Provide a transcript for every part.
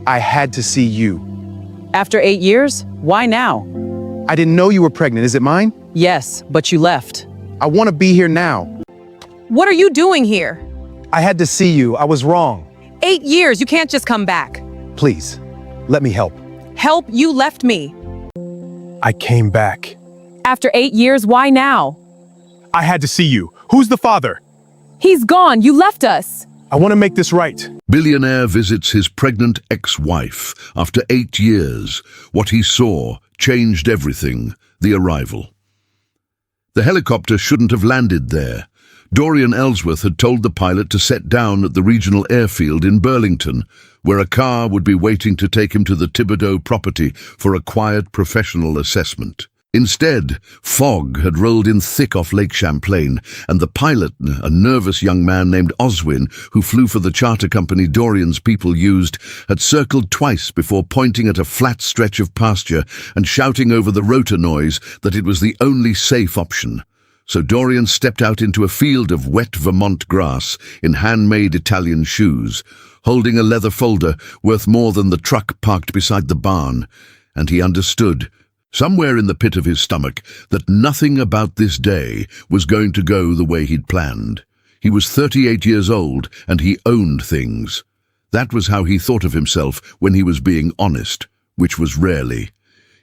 I had to see you. After 8 years? Why now? I didn't know you were pregnant. Is it mine? Yes, but you left. I want to be here now. What are you doing here? I had to see you. I was wrong. 8 years, you can't just come back. Please, let me help. Help, you left me. I came back. After 8 years, why now? I had to see you. Who's the father? He's gone, you left us. I want to make this right. Billionaire visits his pregnant ex-wife. After 8 years, what he saw changed everything, the arrival. The helicopter shouldn't have landed there. Dorian Ellsworth had told the pilot to set down at the regional airfield in Burlington, where a car would be waiting to take him to the Thibodeau property for a quiet professional assessment. Instead, fog had rolled in thick off Lake Champlain, and the pilot, a nervous young man named Oswin, who flew for the charter company Dorian's people used, had circled twice before pointing at a flat stretch of pasture and shouting over the rotor noise that it was the only safe option. So Dorian stepped out into a field of wet Vermont grass in handmade Italian shoes, holding a leather folder worth more than the truck parked beside the barn, and he understood, somewhere in the pit of his stomach, that nothing about this day was going to go the way he'd planned. He was 38 years old, and he owned things. That was how he thought of himself when he was being honest, which was rarely.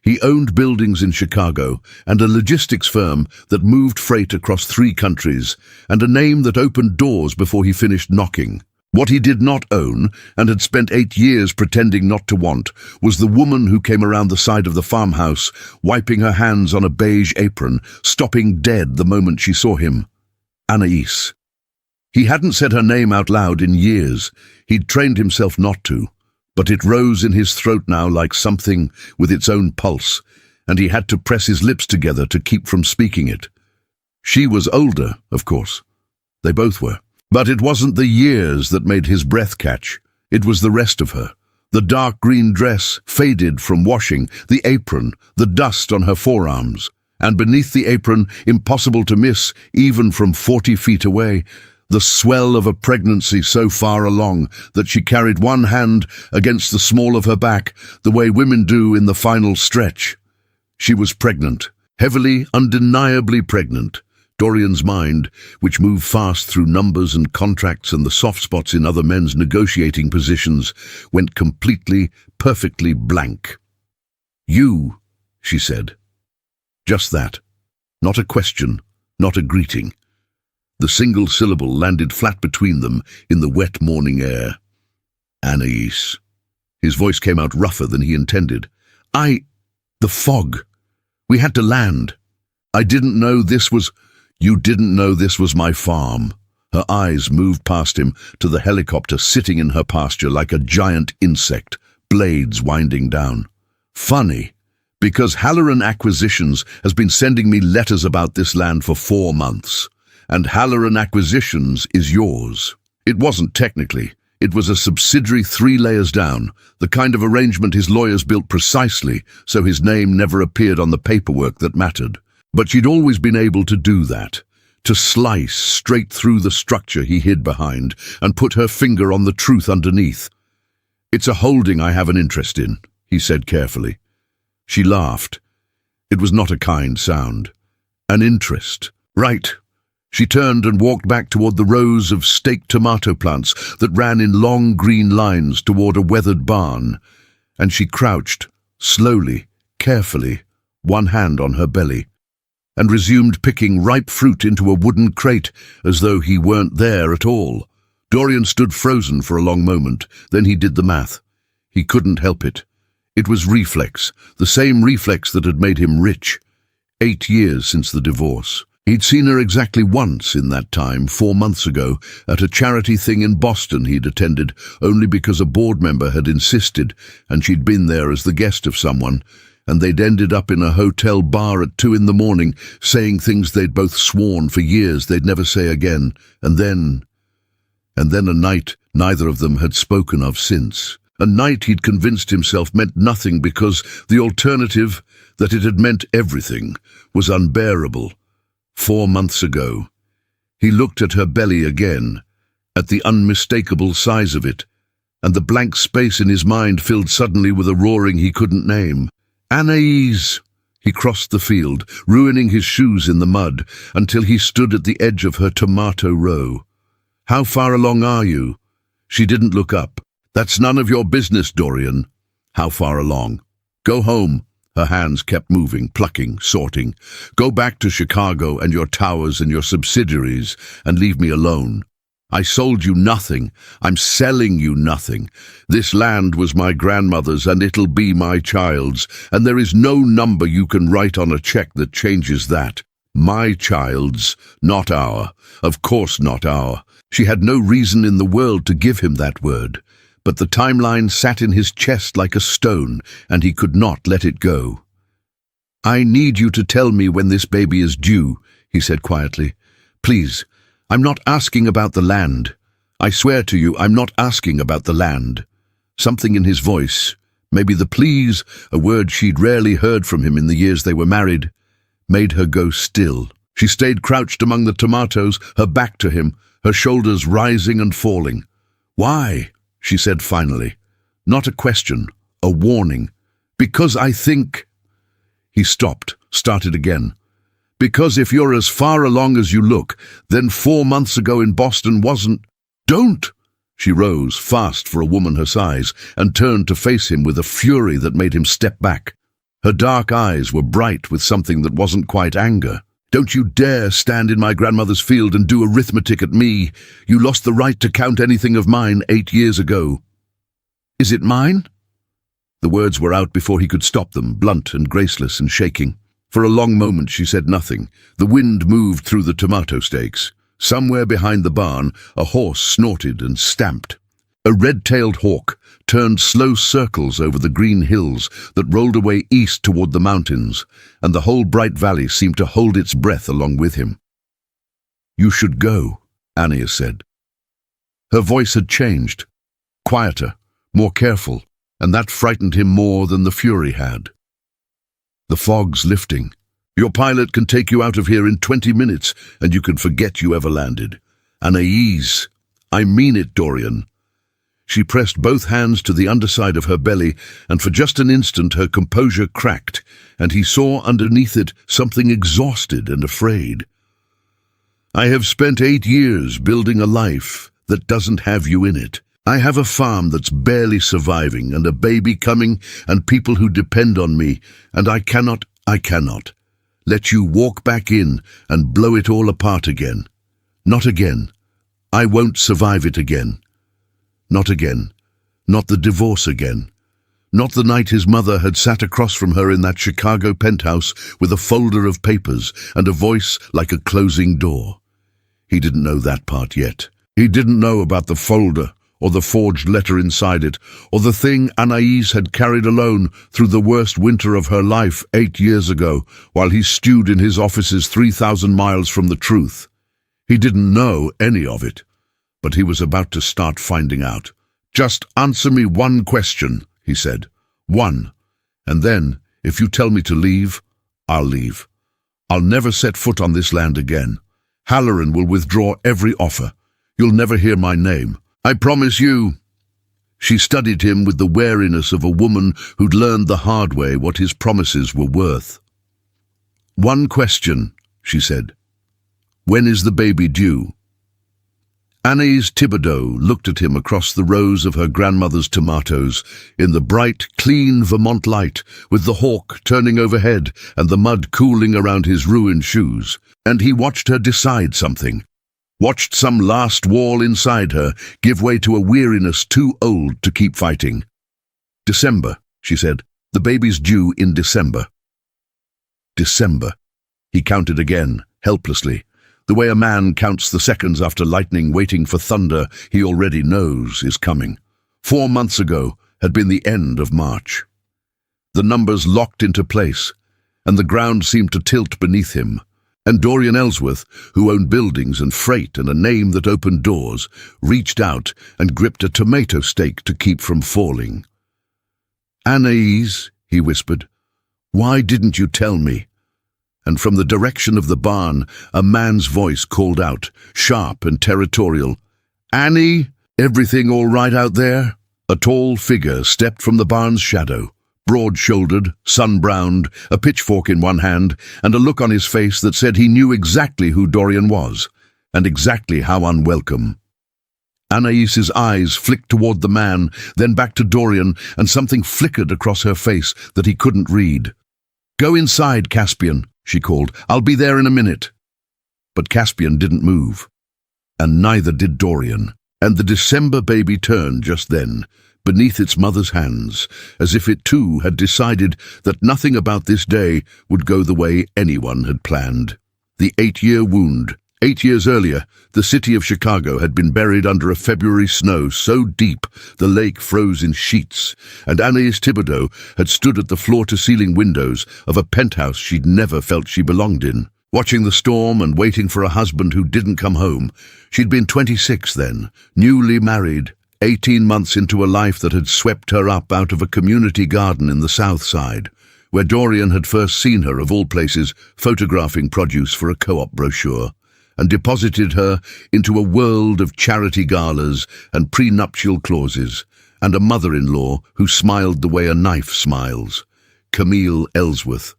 He owned buildings in Chicago, and a logistics firm that moved freight across 3 countries, and a name that opened doors before he finished knocking. What he did not own, and had spent 8 years pretending not to want, was the woman who came around the side of the farmhouse, wiping her hands on a beige apron, stopping dead the moment she saw him. Anais. He hadn't said her name out loud in years. He'd trained himself not to, but it rose in his throat now like something with its own pulse, and he had to press his lips together to keep from speaking it. She was older, of course. They both were. But it wasn't the years that made his breath catch. It was the rest of her. The dark green dress, faded from washing, the apron, the dust on her forearms. And beneath the apron, impossible to miss, even from 40 feet away, the swell of a pregnancy so far along that she carried one hand against the small of her back, the way women do in the final stretch. She was pregnant, heavily, undeniably pregnant. Dorian's mind, which moved fast through numbers and contracts and the soft spots in other men's negotiating positions, went completely, perfectly blank. "You," she said. Just that. Not a question, not a greeting. The single syllable landed flat between them in the wet morning air. Anais. His voice came out rougher than he intended. The fog. We had to land. I didn't know this was... You didn't know this was my farm." Her eyes moved past him to the helicopter sitting in her pasture like a giant insect, blades winding down. "Funny, because Halloran Acquisitions has been sending me letters about this land for 4 months, and Halloran Acquisitions is yours. It wasn't technically. It was a subsidiary 3 layers down, the kind of arrangement his lawyers built precisely so his name never appeared on the paperwork that mattered. But she'd always been able to do that, to slice straight through the structure he hid behind and put her finger on the truth underneath. "It's a holding I have an interest in," he said carefully. She laughed. It was not a kind sound. An interest. Right. She turned and walked back toward the rows of staked tomato plants that ran in long green lines toward a weathered barn, and she crouched, slowly, carefully, one hand on her belly, and resumed picking ripe fruit into a wooden crate as though he weren't there at all. Dorian stood frozen for a long moment, then he did the math. He couldn't help it. It was reflex, the same reflex that had made him rich. 8 years since the divorce. He'd seen her exactly once in that time, 4 months ago, at a charity thing in Boston he'd attended, only because a board member had insisted, and she'd been there as the guest of someone, and they'd ended up in a hotel bar at 2 in the morning, saying things they'd both sworn for years they'd never say again, and then a night neither of them had spoken of since. A night he'd convinced himself meant nothing because the alternative, that it had meant everything, was unbearable. 4 months ago. He looked at her belly again, at the unmistakable size of it, and the blank space in his mind filled suddenly with a roaring he couldn't name. Anais! He crossed the field, ruining his shoes in the mud, until he stood at the edge of her tomato row. How far along are you? She didn't look up. That's none of your business, Dorian. How far along? Go home. Her hands kept moving, plucking, sorting. Go back to Chicago and your towers and your subsidiaries and leave me alone. I sold you nothing. I'm selling you nothing. This land was my grandmother's and it'll be my child's, and there is no number you can write on a check that changes that. My child's, not our. Of course not our. She had no reason in the world to give him that word, but the timeline sat in his chest like a stone, and he could not let it go. I need you to tell me when this baby is due, he said quietly. Please. I'm not asking about the land. I swear to you, I'm not asking about the land. Something in his voice, maybe the please, a word she'd rarely heard from him in the years they were married, made her go still. She stayed crouched among the tomatoes, her back to him, her shoulders rising and falling. Why? She said finally. Not a question, a warning. Because I think... He stopped, started again. Because if you're as far along as you look, then 4 months ago in Boston wasn't... Don't! She rose, fast for a woman her size, and turned to face him with a fury that made him step back. Her dark eyes were bright with something that wasn't quite anger. Don't you dare stand in my grandmother's field and do arithmetic at me. You lost the right to count anything of mine 8 years ago. Is it mine? The words were out before he could stop them, blunt and graceless and shaking. For a long moment she said nothing. The wind moved through the tomato stakes. Somewhere behind the barn, a horse snorted and stamped. A red-tailed hawk turned slow circles over the green hills that rolled away east toward the mountains, and the whole bright valley seemed to hold its breath along with him. You should go, Anais said. Her voice had changed, quieter, more careful, and that frightened him more than the fury had. The fog's lifting. Your pilot can take you out of here in 20 minutes, and you can forget you ever landed. Anais, I mean it, Dorian. She pressed both hands to the underside of her belly, and for just an instant her composure cracked, and he saw underneath it something exhausted and afraid. I have spent 8 years building a life that doesn't have you in it. I have a farm that's barely surviving, and a baby coming, and people who depend on me, and I cannot let you walk back in and blow it all apart again. Not again. I won't survive it again. Not again. Not the divorce again. Not the night his mother had sat across from her in that Chicago penthouse with a folder of papers and a voice like a closing door. He didn't know that part yet. He didn't know about the folder, or the forged letter inside it, or the thing Anais had carried alone through the worst winter of her life 8 years ago, while he stewed in his offices 3,000 miles from the truth. He didn't know any of it, but he was about to start finding out. Just answer me one question, he said. One. And then, if you tell me to leave, I'll leave. I'll never set foot on this land again. Halloran will withdraw every offer. You'll never hear my name. I promise you. She studied him with the wariness of a woman who'd learned the hard way what his promises were worth. One question, she said. When is the baby due? Anais Thibodeau looked at him across the rows of her grandmother's tomatoes in the bright, clean Vermont light, with the hawk turning overhead and the mud cooling around his ruined shoes, and he watched her decide something. Watched some last wall inside her give way to a weariness too old to keep fighting. December, she said. The baby's due in December. December. He counted again, helplessly, the way a man counts the seconds after lightning waiting for thunder he already knows is coming. 4 months ago had been the end of March. The numbers locked into place, and the ground seemed to tilt beneath him. And Dorian Ellsworth, who owned buildings and freight and a name that opened doors, reached out and gripped a tomato stake to keep from falling. Anais, he whispered, why didn't you tell me? And from the direction of the barn, a man's voice called out, sharp and territorial, Annie, everything all right out there? A tall figure stepped from the barn's shadow, broad-shouldered, sun-browned, a pitchfork in one hand, and a look on his face that said he knew exactly who Dorian was, and exactly how unwelcome. Anaïs's eyes flicked toward the man, then back to Dorian, and something flickered across her face that he couldn't read. "Go inside, Caspian," she called. "I'll be there in a minute." But Caspian didn't move, and neither did Dorian, and the December baby turned just then, beneath its mother's hands, as if it too had decided that nothing about this day would go the way anyone had planned. The 8-year wound. 8 years earlier, the city of Chicago had been buried under a February snow so deep the lake froze in sheets, and Anaïs Thibodeau had stood at the floor-to-ceiling windows of a penthouse she'd never felt she belonged in, watching the storm and waiting for a husband who didn't come home. She'd been 26 then, newly married, 18 months into a life that had swept her up out of a community garden in the South Side, where Dorian had first seen her, of all places, photographing produce for a co-op brochure, and deposited her into a world of charity galas and prenuptial clauses, and a mother-in-law who smiled the way a knife smiles, Camille Ellsworth.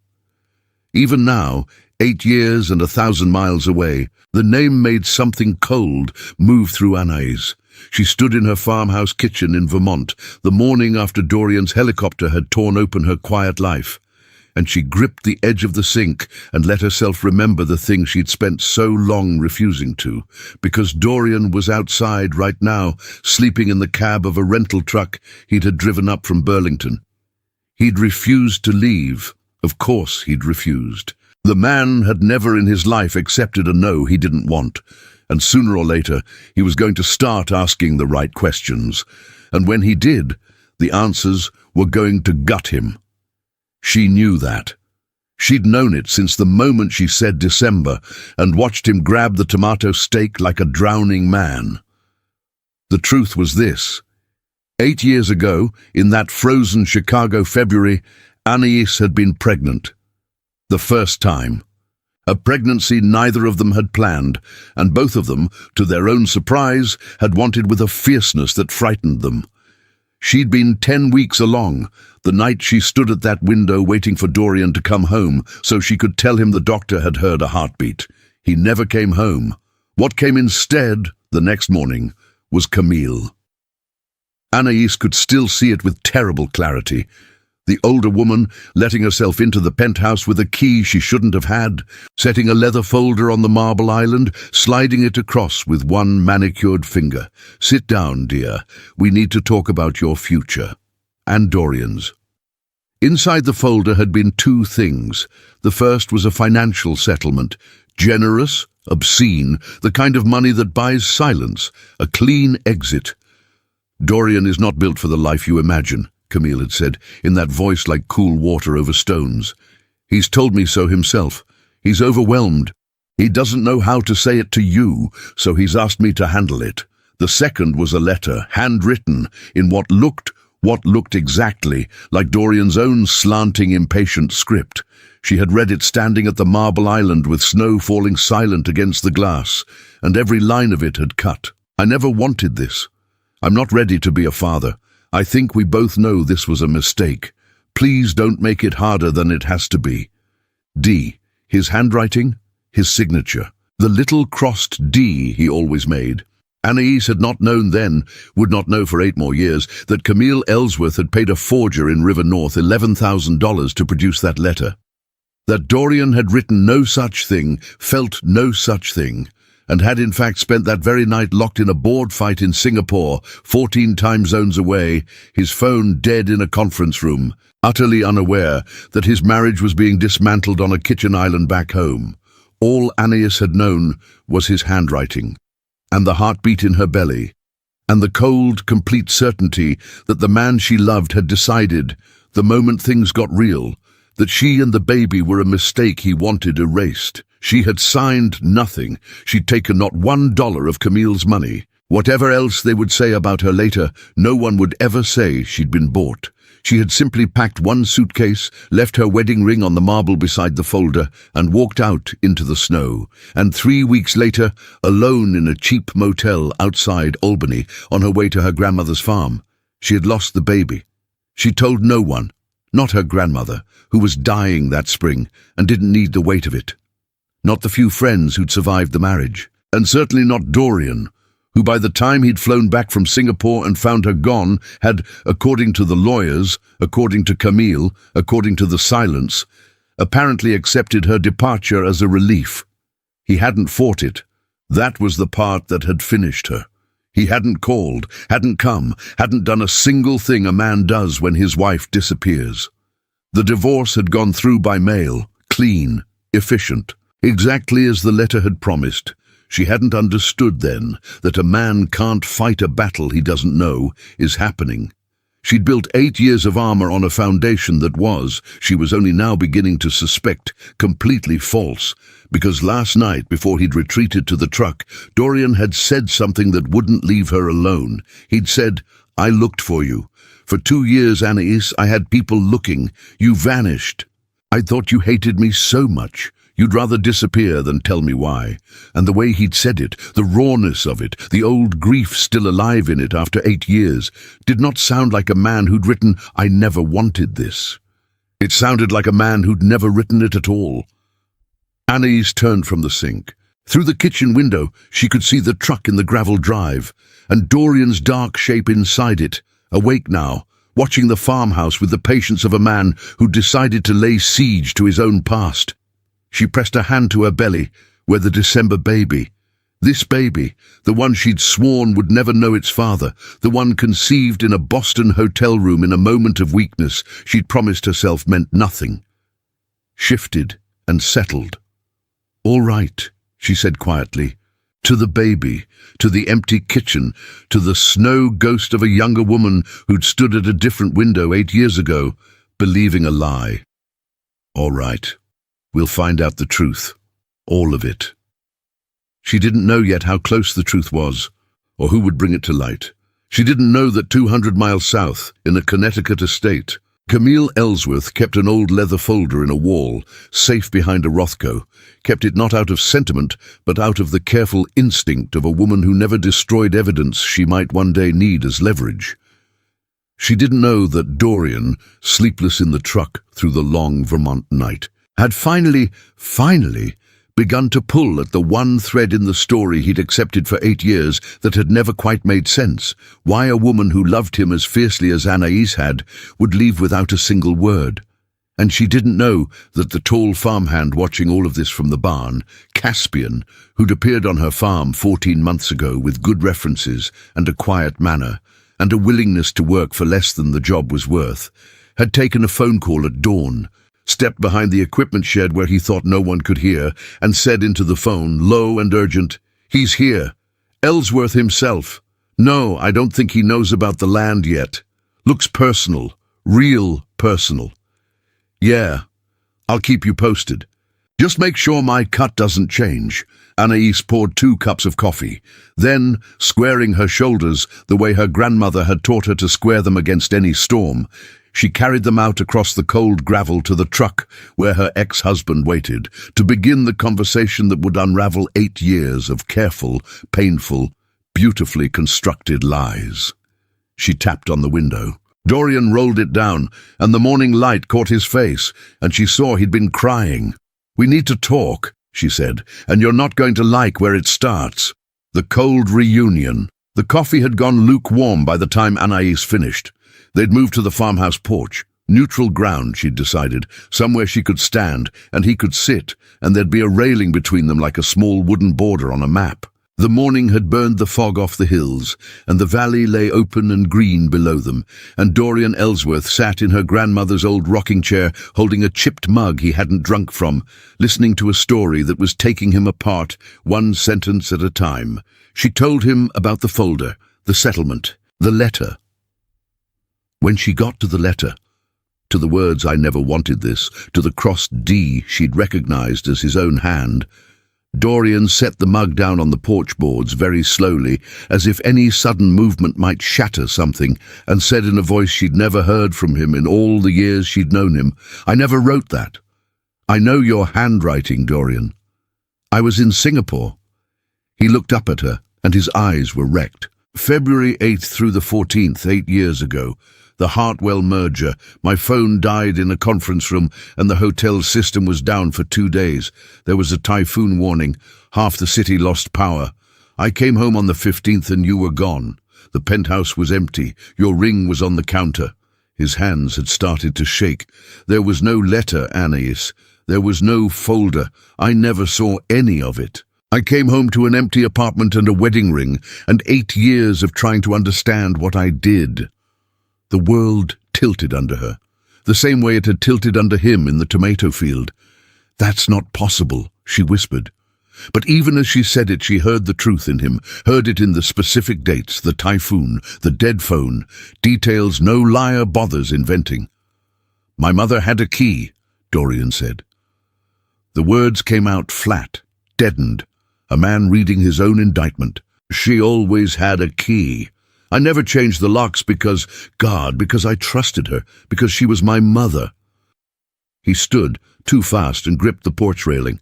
Even now, 8 years and 1,000 miles away, the name made something cold move through Anaïs. She stood in her farmhouse kitchen in Vermont, the morning after Dorian's helicopter had torn open her quiet life, and she gripped the edge of the sink and let herself remember the thing she'd spent so long refusing to, because Dorian was outside right now, sleeping in the cab of a rental truck he'd had driven up from Burlington. He'd refused to leave. Of course he'd refused. The man had never in his life accepted a no he didn't want, and sooner or later he was going to start asking the right questions, and when he did, the answers were going to gut him. She knew that. She'd known it since the moment she said December and watched him grab the tomato steak like a drowning man. The truth was this. 8 years ago, in that frozen Chicago February, Anaïs had been pregnant. The first time. A pregnancy neither of them had planned, and both of them, to their own surprise, had wanted with a fierceness that frightened them. She'd been 10 weeks along, the night she stood at that window waiting for Dorian to come home so she could tell him the doctor had heard a heartbeat. He never came home. What came instead, the next morning, was Camille. Anaïs could still see it with terrible clarity. The older woman letting herself into the penthouse with a key she shouldn't have had, setting a leather folder on the marble island, sliding it across with one manicured finger. "Sit down, dear. We need to talk about your future." And Dorian's. Inside the folder had been 2 things. The first was a financial settlement. Generous, obscene, the kind of money that buys silence, a clean exit. "Dorian is not built for the life you imagine," Camille had said, in that voice like cool water over stones. "He's told me so himself. He's overwhelmed. He doesn't know how to say it to you, so he's asked me to handle it." The second was a letter, handwritten, in what looked exactly like Dorian's own slanting, impatient script. She had read it standing at the marble island with snow falling silent against the glass, and every line of it had cut. "I never wanted this. I'm not ready to be a father. I think we both know this was a mistake. Please don't make it harder than it has to be." D. His handwriting, his signature. The little crossed D he always made. Anaïs had not known then, would not know for 8 more years, that Camille Ellsworth had paid a forger in River North $11,000 to produce that letter. That Dorian had written no such thing, felt no such thing, and had in fact spent that very night locked in a board fight in Singapore, 14 time zones away, his phone dead in a conference room, utterly unaware that his marriage was being dismantled on a kitchen island back home. All Anaïs had known was his handwriting, and the heartbeat in her belly, and the cold, complete certainty that the man she loved had decided, the moment things got real, that she and the baby were a mistake he wanted erased. She had signed nothing. She'd taken not $1 of Camille's money. Whatever else they would say about her later, no one would ever say she'd been bought. She had simply packed one suitcase, left her wedding ring on the marble beside the folder, and walked out into the snow. And 3 weeks later, alone in a cheap motel outside Albany, on her way to her grandmother's farm, She had lost the baby. She told no one, not her grandmother, who was dying that spring and didn't need the weight of it. Not the few friends who'd survived the marriage, and certainly not Dorian, who by the time he'd flown back from Singapore and found her gone had, according to the lawyers, according to Camille, according to the silence, apparently accepted her departure as a relief. He hadn't fought it. That was the part that had finished her. He hadn't called, hadn't come, hadn't done a single thing a man does when his wife disappears. The divorce had gone through by mail, clean, efficient, exactly as the letter had promised. She hadn't understood then that a man can't fight a battle he doesn't know is happening. She'd built 8 years of armor on a foundation that was, she was only now beginning to suspect, completely false, because last night, before he'd retreated to the truck, Dorian had said something that wouldn't leave her alone. He'd said, "I looked for you. For 2 years, Anais, I had people looking. You vanished. I thought you hated me so much. You'd rather disappear than tell me why." And the way he'd said it, the rawness of it, the old grief still alive in it after 8 years, did not sound like a man who'd written, "I never wanted this." It sounded like a man who'd never written it at all. Anais turned from the sink. Through the kitchen window, she could see the truck in the gravel drive, and Dorian's dark shape inside it, awake now, watching the farmhouse with the patience of a man who decided to lay siege to his own past. She pressed a hand to her belly, where the December baby, this baby, the one she'd sworn would never know its father, the one conceived in a Boston hotel room in a moment of weakness she'd promised herself meant nothing, shifted and settled. "All right," she said quietly, to the baby, to the empty kitchen, to the snow ghost of a younger woman who'd stood at a different window 8 years ago, believing a lie. "All right. We'll find out the truth. All of it." She didn't know yet how close the truth was, or who would bring it to light. She didn't know that 200 miles south, in a Connecticut estate, Camille Ellsworth kept an old leather folder in a wall, safe behind a Rothko, kept it not out of sentiment, but out of the careful instinct of a woman who never destroyed evidence she might one day need as leverage. She didn't know that Dorian, sleepless in the truck through the long Vermont night, had finally begun to pull at the one thread in the story he'd accepted for 8 years that had never quite made sense, why a woman who loved him as fiercely as Anais had would leave without a single word. And she didn't know that the tall farmhand watching all of this from the barn, Caspian, who'd appeared on her farm 14 months ago with good references and a quiet manner, and a willingness to work for less than the job was worth, had taken a phone call at dawn, stepped behind the equipment shed where he thought no one could hear, and said into the phone, low and urgent, "He's here. Ellsworth himself. No, I don't think he knows about the land yet. Looks personal. Real personal. Yeah, I'll keep you posted. Just make sure my cut doesn't change." Anais poured 2 cups of coffee. Then, squaring her shoulders the way her grandmother had taught her to square them against any storm, she carried them out across the cold gravel to the truck where her ex-husband waited, to begin the conversation that would unravel 8 years of careful, painful, beautifully constructed lies. She tapped on the window. Dorian rolled it down, and the morning light caught his face, and she saw he'd been crying. "We need to talk," she said, "and you're not going to like where it starts." The cold reunion. The coffee had gone lukewarm by the time Anais finished. They'd moved to the farmhouse porch. Neutral ground, she'd decided, somewhere she could stand, and he could sit, and there'd be a railing between them like a small wooden border on a map. The morning had burned the fog off the hills, and the valley lay open and green below them, and Dorian Ellsworth sat in her grandmother's old rocking chair, holding a chipped mug he hadn't drunk from, listening to a story that was taking him apart, one sentence at a time. She told him about the folder, the settlement, the letter. When she got to the letter, to the words "I never wanted this," to the crossed D she'd recognized as his own hand, Dorian set the mug down on the porch boards very slowly, as if any sudden movement might shatter something, and said in a voice she'd never heard from him in all the years she'd known him, "I never wrote that. I know your handwriting, Dorian. I was in Singapore." He looked up at her, and his eyes were wrecked. February 8th through the 14th, 8 years ago. The Hartwell merger. My phone died in a conference room and the hotel system was down for 2 days. There was a typhoon warning. Half the city lost power. I came home on the 15th and you were gone. The penthouse was empty. Your ring was on the counter. His hands had started to shake. There was no letter, Anais. There was no folder. I never saw any of it. I came home to an empty apartment and a wedding ring, and 8 years of trying to understand what I did. The world tilted under her, the same way it had tilted under him in the tomato field. "That's not possible," she whispered. But even as she said it, she heard the truth in him, heard it in the specific dates, the typhoon, the dead phone, details no liar bothers inventing. "My mother had a key," Dorian said. The words came out flat, deadened, a man reading his own indictment. "She always had a key. I never changed the locks because I trusted her, because she was my mother." He stood, too fast, and gripped the porch railing.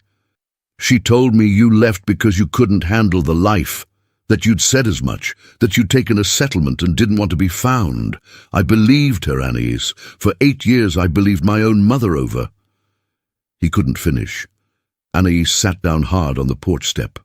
"She told me you left because you couldn't handle the life, that you'd said as much, that you'd taken a settlement and didn't want to be found. I believed her, Anais. For 8 years I believed my own mother over." He couldn't finish. Anais sat down hard on the porch step.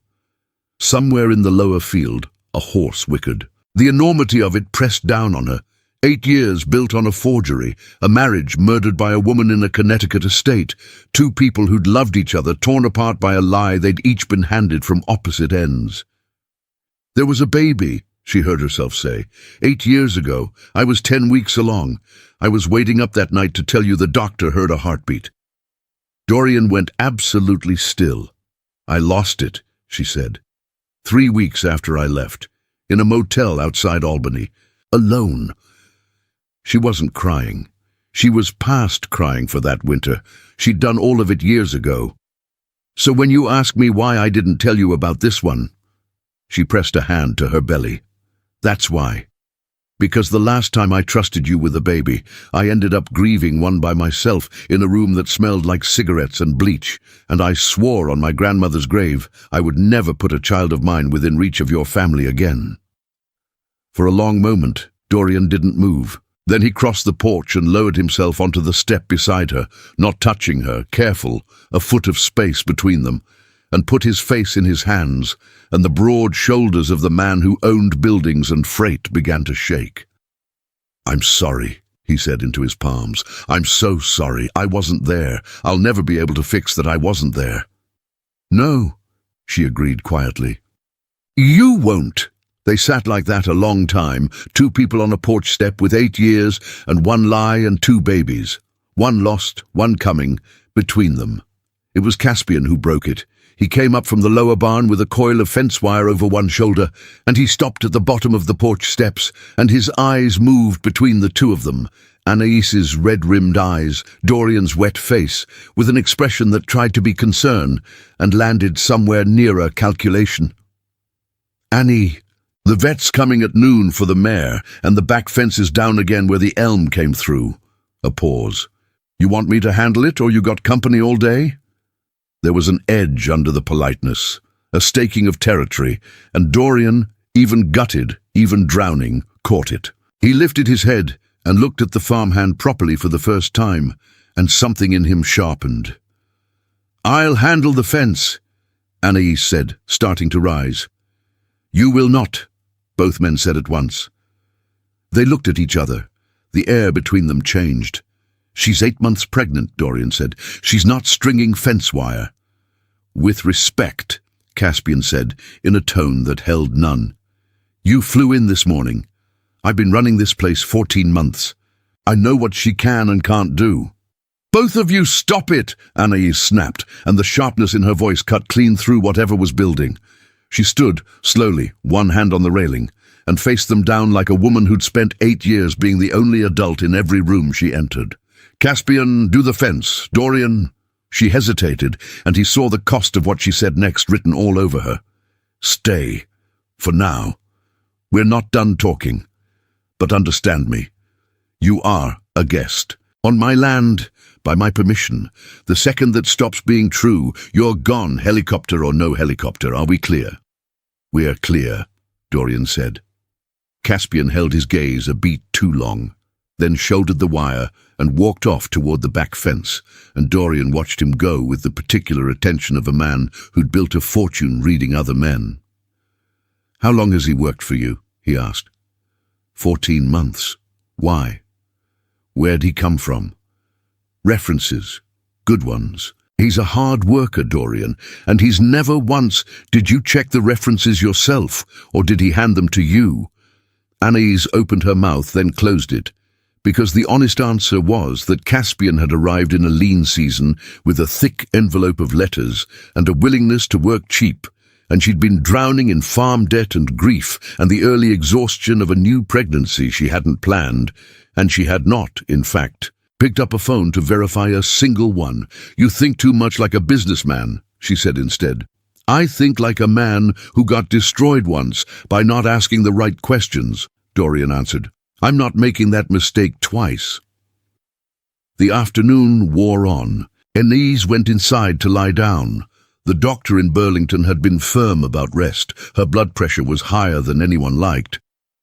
Somewhere in the lower field, a horse whickered. The enormity of it pressed down on her. 8 years built on a forgery, a marriage murdered by a woman in a Connecticut estate, 2 people who'd loved each other torn apart by a lie they'd each been handed from opposite ends. "There was a baby," she heard herself say. 8 years ago. I was 10 weeks along. I was waiting up that night to tell you the doctor heard a heartbeat." Dorian went absolutely still. "I lost it," she said. 3 weeks after I left. In a motel outside Albany, alone." She wasn't crying. She was past crying for that winter. She'd done all of it years ago. "So when you ask me why I didn't tell you about this one," she pressed a hand to her belly, "that's why. Because the last time I trusted you with a baby, I ended up grieving one by myself in a room that smelled like cigarettes and bleach, and I swore on my grandmother's grave I would never put a child of mine within reach of your family again." For a long moment, Dorian didn't move. Then he crossed the porch and lowered himself onto the step beside her, not touching her, careful, a foot of space between them, and put his face in his hands, and the broad shoulders of the man who owned buildings and freight began to shake. "I'm sorry," he said into his palms. "I'm so sorry. I wasn't there. I'll never be able to fix that I wasn't there." "No," she agreed quietly. "You won't." They sat like that a long time, 2 people on a porch step with 8 years and 1 lie and 2 babies. 1 lost, 1 coming, between them. It was Caspian who broke it. He came up from the lower barn with a coil of fence wire over one shoulder, and he stopped at the bottom of the porch steps, and his eyes moved between the 2 of them, Anaïs's red-rimmed eyes, Dorian's wet face, with an expression that tried to be concern and landed somewhere nearer calculation. "Annie, the vet's coming at noon for the mare, and the back fence is down again where the elm came through." A pause. "You want me to handle it, or you got company all day?" There was an edge under the politeness, a staking of territory, and Dorian, even gutted, even drowning, caught it. He lifted his head and looked at the farmhand properly for the first time, and something in him sharpened. "I'll handle the fence," Anais said, starting to rise. "You will not," both men said at once. They looked at each other. The air between them changed. "She's 8 months pregnant," Dorian said. "She's not stringing fence wire." "With respect," Caspian said, in a tone that held none. "You flew in this morning. I've been running this place 14 months. I know what she can and can't do." "Both of you stop it!" Anais snapped, and the sharpness in her voice cut clean through whatever was building. She stood, slowly, one hand on the railing, and faced them down like a woman who'd spent 8 years being the only adult in every room she entered. "Caspian, do the fence. Dorian—" She hesitated, and he saw the cost of what she said next written all over her. "Stay. For now. We're not done talking. But understand me. You are a guest. On my land, by my permission. The second that stops being true, you're gone, helicopter or no helicopter. Are we clear?" "We're clear," Dorian said. Caspian held his gaze a beat too long, then shouldered the wire and walked off toward the back fence, and Dorian watched him go with the particular attention of a man who'd built a fortune reading other men. "How long has he worked for you?" he asked. 14 months. Why? Where'd he come from? References. Good ones. He's a hard worker, Dorian, and he's never once... Did you check the references yourself, or did he hand them to you? Anais opened her mouth, then closed it, because the honest answer was that Caspian had arrived in a lean season with a thick envelope of letters and a willingness to work cheap, and she'd been drowning in farm debt and grief and the early exhaustion of a new pregnancy she hadn't planned, and she had not, in fact, picked up a phone to verify a single one. "You think too much like a businessman," she said instead. "I think like a man who got destroyed once by not asking the right questions," Dorian answered. "I'm not making that mistake twice." The afternoon wore on. Anais went inside to lie down. The doctor in Burlington had been firm about rest. Her blood pressure was higher than anyone liked.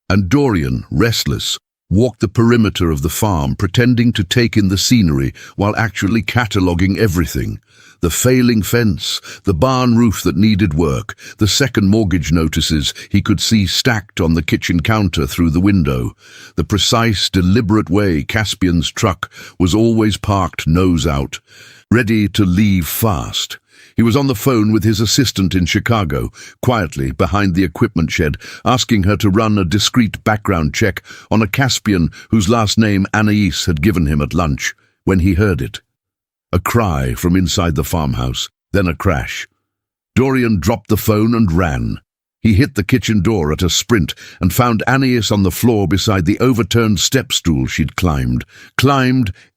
And Dorian, restless, walked the perimeter of the farm, pretending to take in the scenery while actually cataloguing everything. The failing fence, the barn roof that needed work, the second mortgage notices he could see stacked on the kitchen counter through the window, the precise, deliberate way Caspian's truck was always parked nose out, ready to leave fast. He was on the phone with his assistant in Chicago, quietly behind the equipment shed, asking her to run a discreet background check on a Caspian whose last name Anais had given him at lunch, when he heard it. A cry from inside the farmhouse, then a crash. Dorian dropped the phone and ran. He hit the kitchen door at a sprint and found Anais on the floor beside the overturned step stool she'd climbed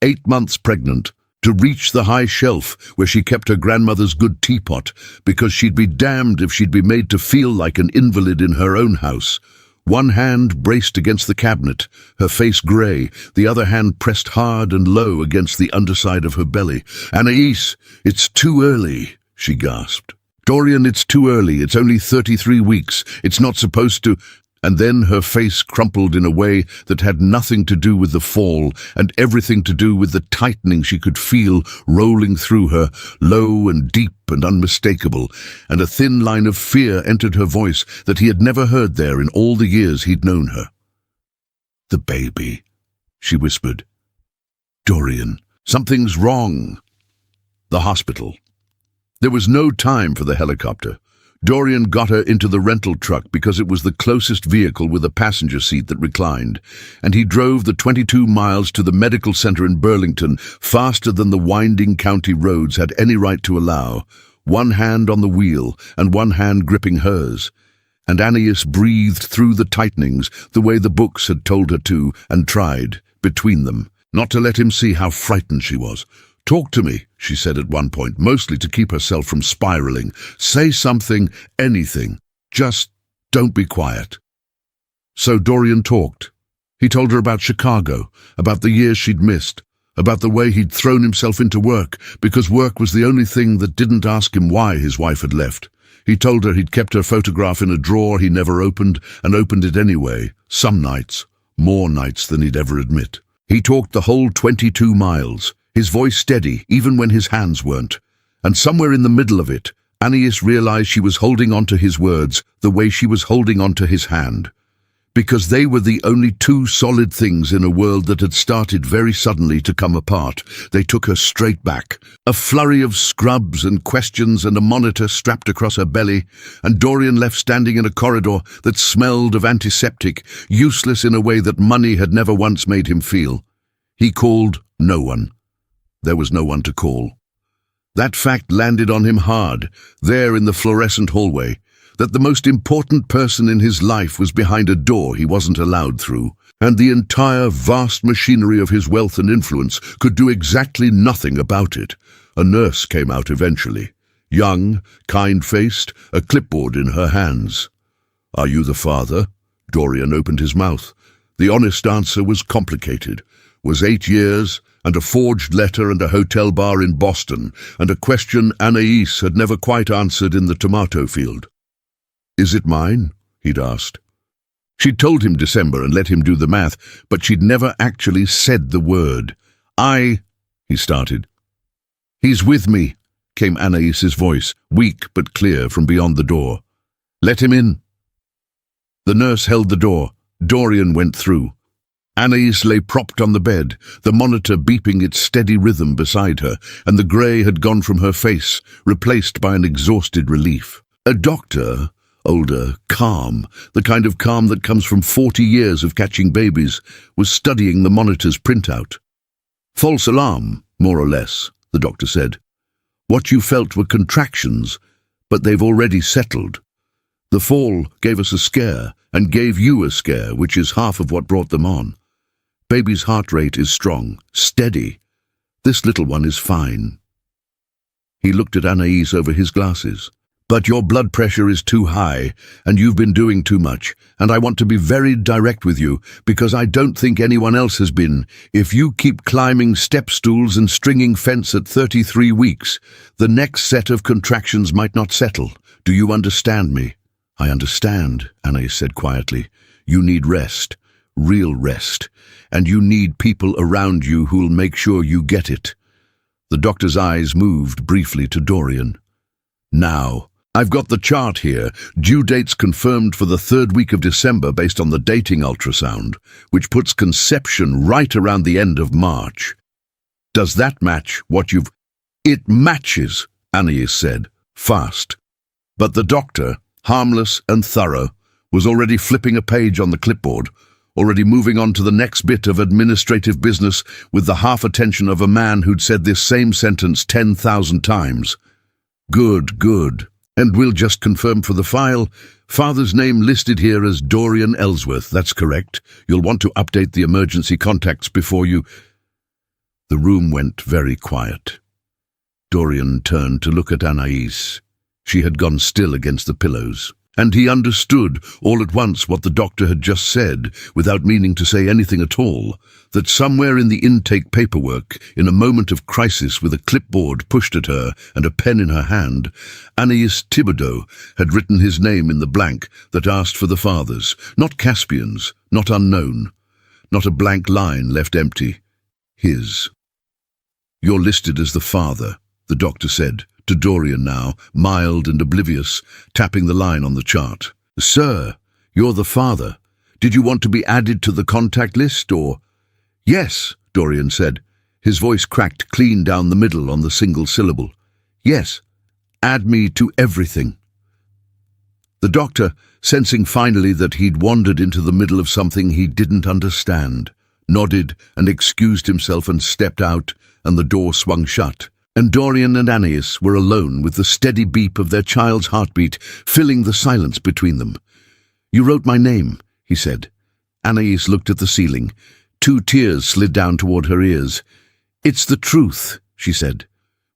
8 months pregnant, to reach the high shelf where she kept her grandmother's good teapot, because she'd be damned if she'd be made to feel like an invalid in her own house. One hand braced against the cabinet, her face grey, the other hand pressed hard and low against the underside of her belly. "Anais, it's too early," she gasped. "Dorian, it's too early. It's only 33 weeks. It's not supposed to..." And then her face crumpled in a way that had nothing to do with the fall and everything to do with the tightening she could feel rolling through her, low and deep and unmistakable, and a thin line of fear entered her voice that he had never heard there in all the years he'd known her. "The baby," she whispered. "Dorian, something's wrong." The hospital. There was no time for the helicopter. Dorian got her into the rental truck because it was the closest vehicle with a passenger seat that reclined, and he drove the 22 miles to the medical center in Burlington faster than the winding county roads had any right to allow, one hand on the wheel and one hand gripping hers. And Anais breathed through the tightenings the way the books had told her to, and tried, between them, not to let him see how frightened she was. "Talk to me," she said at one point, mostly to keep herself from spiraling. "Say something, anything. Just don't be quiet." So Dorian talked. He told her about Chicago, about the years she'd missed, about the way he'd thrown himself into work, because work was the only thing that didn't ask him why his wife had left. He told her he'd kept her photograph in a drawer he never opened, and opened it anyway, some nights, more nights than he'd ever admit. He talked the whole 22 miles, his voice steady even when his hands weren't. And somewhere in the middle of it, Anais realized she was holding on to his words the way she was holding on to his hand. Because they were the only two solid things in a world that had started very suddenly to come apart. They took her straight back. A flurry of scrubs and questions and a monitor strapped across her belly, and Dorian left standing in a corridor that smelled of antiseptic, useless in a way that money had never once made him feel. He called no one. There was no one to call. That fact landed on him hard, there in the fluorescent hallway, that the most important person in his life was behind a door he wasn't allowed through, and the entire vast machinery of his wealth and influence could do exactly nothing about it. A nurse came out eventually, young, kind-faced, a clipboard in her hands. "Are you the father?" Dorian opened his mouth. The honest answer was complicated. Was 8 years, and a forged letter and a hotel bar in Boston, and a question Anais had never quite answered in the tomato field. "Is it mine?" he'd asked. She'd told him December and let him do the math, but she'd never actually said the word. He started. "He's with me," came Anaïs's voice, weak but clear from beyond the door. "Let him in." The nurse held the door. Dorian went through. Anaïs lay propped on the bed, the monitor beeping its steady rhythm beside her, and the grey had gone from her face, replaced by an exhausted relief. A doctor, older, calm, the kind of calm that comes from 40 years of catching babies, was studying the monitor's printout. "False alarm, more or less," the doctor said. "What you felt were contractions, but they've already settled. The fall gave us a scare, and gave you a scare, which is half of what brought them on. Baby's heart rate is strong, steady. This little one is fine." He looked at Anaïs over his glasses. "But your blood pressure is too high, and you've been doing too much, and I want to be very direct with you, because I don't think anyone else has been. If you keep climbing step stools and stringing fence at 33 weeks, the next set of contractions might not settle. Do you understand me?" "I understand," Anaïs said quietly. "You need rest, real rest, and you need people around you who'll make sure you get it." The doctor's eyes moved briefly to Dorian. "Now, I've got the chart here, due dates confirmed for the 3rd week of December based on the dating ultrasound, which puts conception right around the end of March. Does that match what you've—" "It matches," Anaïs said, fast. But the doctor, harmless and thorough, was already flipping a page on the clipboard, already moving on to the next bit of administrative business with the half-attention of a man who'd said this same sentence 10,000 times. "Good, good. And we'll just confirm for the file. Father's name listed here as Dorian Ellsworth, that's correct. You'll want to update the emergency contacts before you—" The room went very quiet. Dorian turned to look at Anaïs. She had gone still against the pillows, and he understood all at once what the doctor had just said, without meaning to say anything at all, that somewhere in the intake paperwork, in a moment of crisis with a clipboard pushed at her and a pen in her hand, Anaïs Thibodeau had written his name in the blank that asked for the father's, not Caspian's, not unknown, not a blank line left empty. His. "You're listed as the father," the doctor said, to Dorian now, mild and oblivious, tapping the line on the chart. "Sir, you're the father. Did you want to be added to the contact list, or—" "Yes," Dorian said. His voice cracked clean down the middle on the single syllable. "Yes, add me to everything." The doctor, sensing finally that he'd wandered into the middle of something he didn't understand, nodded and excused himself and stepped out, and the door swung shut. And Dorian and Anaïs were alone with the steady beep of their child's heartbeat filling the silence between them. "You wrote my name," he said. Anaïs looked at the ceiling. 2 tears slid down toward her ears. "It's the truth," she said.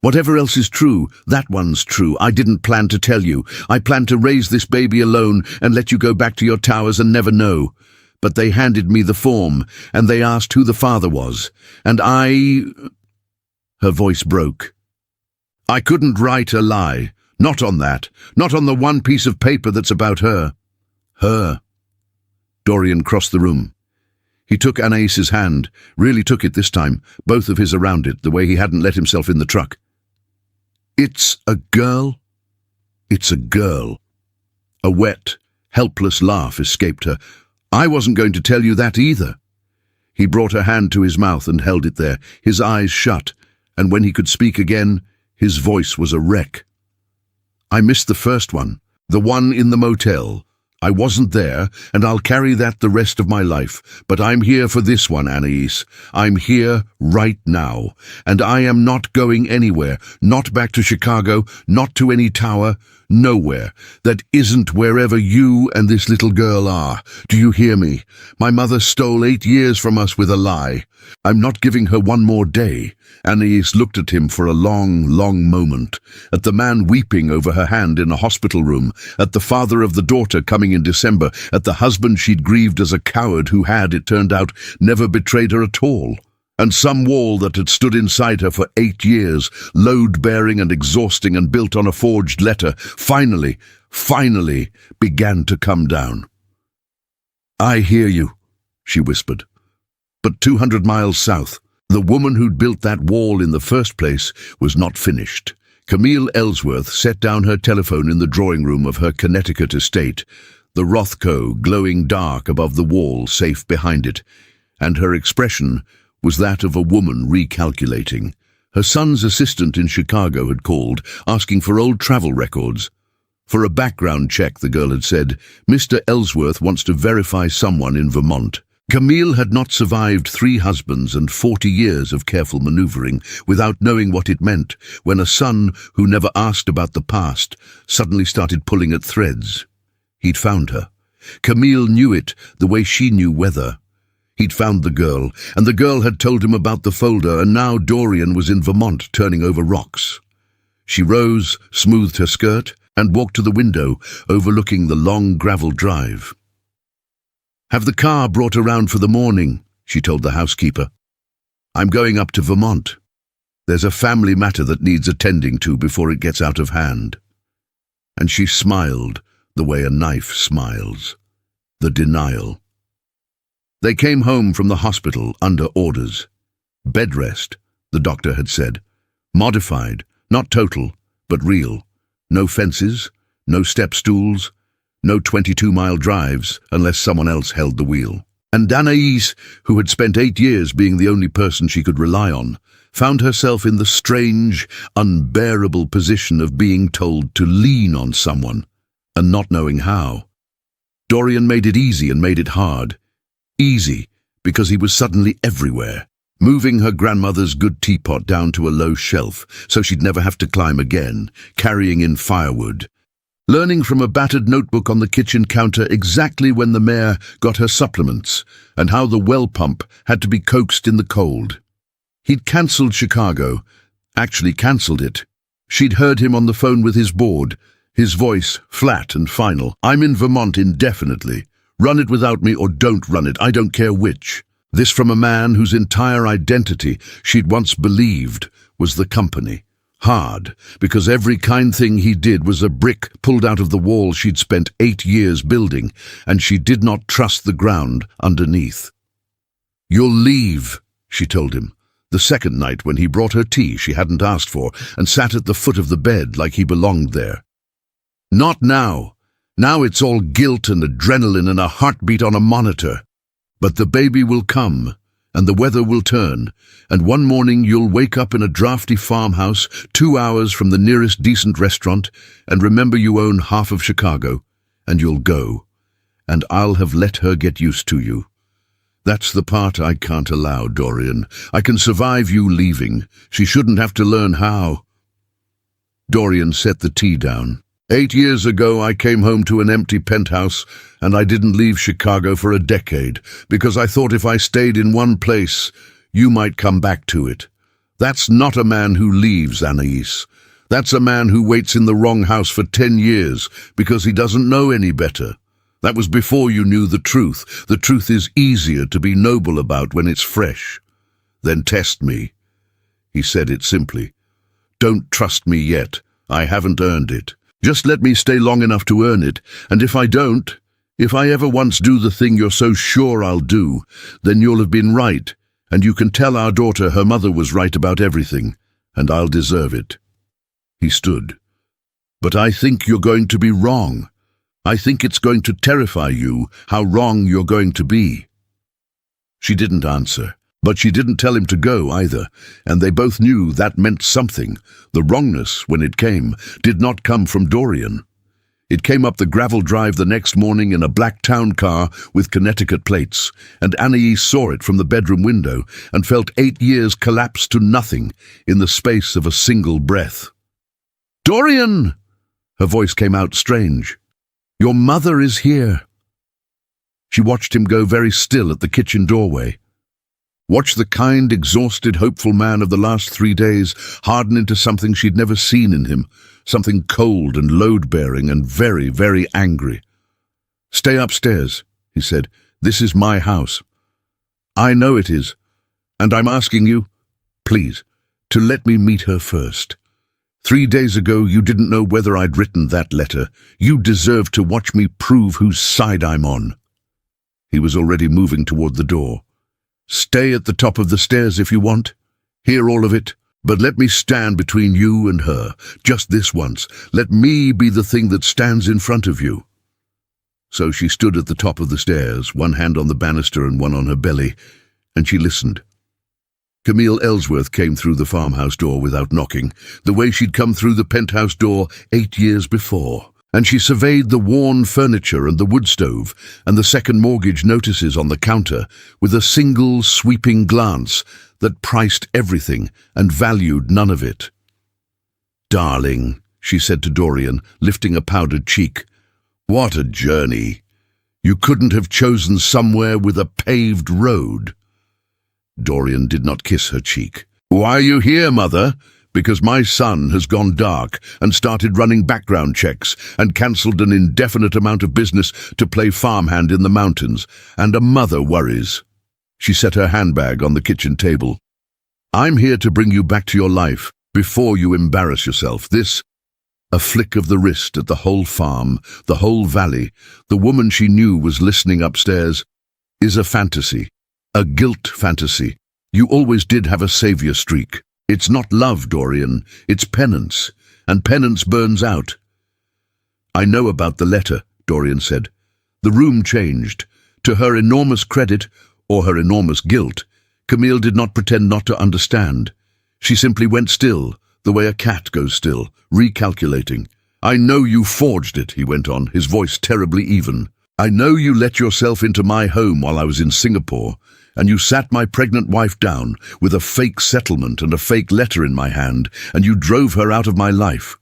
"Whatever else is true, that one's true. I didn't plan to tell you. I planned to raise this baby alone and let you go back to your towers and never know. But they handed me the form, and they asked who the father was. And I—" Her voice broke. "I couldn't write a lie. Not on that. Not on the one piece of paper that's about her." "Her." Dorian crossed the room. He took Anaïs's hand, really took it this time, both of his around it, the way he hadn't let himself in the truck. "It's a girl?" "It's a girl." A wet, helpless laugh escaped her. "I wasn't going to tell you that either." He brought her hand to his mouth and held it there, his eyes shut, and when he could speak again, his voice was a wreck. "I missed the first one, the one in the motel. I wasn't there, and I'll carry that the rest of my life. But I'm here for this one, Anaïs. I'm here right now, and I am not going anywhere, not back to Chicago, not to any tower, nowhere. That isn't wherever you and this little girl are. Do you hear me? My mother stole 8 years from us with a lie. I'm not giving her one more day." Anaïs looked at him for a long, long moment, at the man weeping over her hand in a hospital room, at the father of the daughter coming in December, at the husband she'd grieved as a coward who had, it turned out, never betrayed her at all. And some wall that had stood inside her for 8 years, load-bearing and exhausting and built on a forged letter, finally began to come down. I hear you, she whispered. But 200 miles south, the woman who'd built that wall in the first place was not finished. Camille Ellsworth set down her telephone in the drawing room of her Connecticut estate, the Rothko glowing dark above the wall safe behind it, and her expression was that of a woman recalculating. Her son's assistant in Chicago had called, asking for old travel records. For a background check, the girl had said, Mr. Ellsworth wants to verify someone in Vermont. Camille had not survived 3 husbands and 40 years of careful maneuvering without knowing what it meant when a son who never asked about the past suddenly started pulling at threads. He'd found her. Camille knew it the way she knew weather. He'd found the girl, and the girl had told him about the folder, and now Dorian was in Vermont turning over rocks. She rose, smoothed her skirt, and walked to the window overlooking the long gravel drive. Have the car brought around for the morning, she told the housekeeper. I'm going up to Vermont. There's a family matter that needs attending to before it gets out of hand. And she smiled the way a knife smiles. The denial. They came home from the hospital under orders. Bed rest, the doctor had said. Modified, not total, but real. No fences, no step stools, no 22-mile drives unless someone else held the wheel. And Anais, who had spent 8 years being the only person she could rely on, found herself in the strange, unbearable position of being told to lean on someone and not knowing how. Dorian made it easy and made it hard. Easy, because he was suddenly everywhere, moving her grandmother's good teapot down to a low shelf so she'd never have to climb again, carrying in firewood, learning from a battered notebook on the kitchen counter exactly when the mare got her supplements and how the well pump had to be coaxed in the cold. He'd cancelled Chicago, actually cancelled it. She'd heard him on the phone with his board, his voice flat and final. I'm in Vermont indefinitely. Run it without me or don't run it, I don't care which. This from a man whose entire identity she'd once believed was the company. Hard, because every kind thing he did was a brick pulled out of the wall she'd spent 8 years building, and she did not trust the ground underneath. You'll leave, she told him, the second night when he brought her tea she hadn't asked for and sat at the foot of the bed like he belonged there. Not now. Now it's all guilt and adrenaline and a heartbeat on a monitor. But the baby will come, and the weather will turn, and one morning you'll wake up in a drafty farmhouse 2 hours from the nearest decent restaurant and remember you own half of Chicago, and you'll go, and I'll have let her get used to you. That's the part I can't allow, Dorian. I can survive you leaving. She shouldn't have to learn how. Dorian set the tea down. 8 years ago, I came home to an empty penthouse, and I didn't leave Chicago for a decade, because I thought if I stayed in one place, you might come back to it. That's not a man who leaves, Anais. That's a man who waits in the wrong house for 10 years, because he doesn't know any better. That was before you knew the truth. The truth is easier to be noble about when it's fresh. Then test me. He said it simply. Don't trust me yet. I haven't earned it. Just let me stay long enough to earn it, and if I don't, if I ever once do the thing you're so sure I'll do, then you'll have been right, and you can tell our daughter her mother was right about everything, and I'll deserve it. He stood. But I think you're going to be wrong. I think it's going to terrify you how wrong you're going to be. She didn't answer. But she didn't tell him to go either, and they both knew that meant something. The wrongness, when it came, did not come from Dorian. It came up the gravel drive the next morning in a black town car with Connecticut plates, and Anais saw it from the bedroom window and felt 8 years collapse to nothing in the space of a single breath. Dorian! Her voice came out strange. Your mother is here. She watched him go very still at the kitchen doorway. Watch the kind, exhausted, hopeful man of the last 3 days harden into something she'd never seen in him, something cold and load-bearing and very, very angry. Stay upstairs, he said. This is my house. I know it is, and I'm asking you, please, to let me meet her first. 3 days ago you didn't know whether I'd written that letter. You deserve to watch me prove whose side I'm on. He was already moving toward the door. "Stay at the top of the stairs if you want. Hear all of it. But let me stand between you and her. Just this once. Let me be the thing that stands in front of you." So she stood at the top of the stairs, one hand on the banister and one on her belly, and she listened. Camille Ellsworth came through the farmhouse door without knocking, the way she'd come through the penthouse door 8 years before. And she surveyed the worn furniture and the wood stove and the second mortgage notices on the counter with a single sweeping glance that priced everything and valued none of it. "Darling," she said to Dorian, lifting a powdered cheek, "what a journey. You couldn't have chosen somewhere with a paved road." Dorian did not kiss her cheek. "Why are you here, Mother?" "Because my son has gone dark and started running background checks and cancelled an indefinite amount of business to play farmhand in the mountains, and a mother worries." She set her handbag on the kitchen table. "I'm here to bring you back to your life before you embarrass yourself. This," a flick of the wrist at the whole farm, the whole valley, the woman she knew was listening upstairs, "is a fantasy, a guilt fantasy. You always did have a savior streak. It's not love, Dorian, it's penance, and penance burns out." "I know about the letter," Dorian said. The room changed. To her enormous credit, or her enormous guilt, Camille did not pretend not to understand. She simply went still, the way a cat goes still, recalculating. "I know you forged it," he went on, his voice terribly even. "I know you let yourself into my home while I was in Singapore, and you sat my pregnant wife down with a fake settlement and a fake letter in my hand, and you drove her out of my life.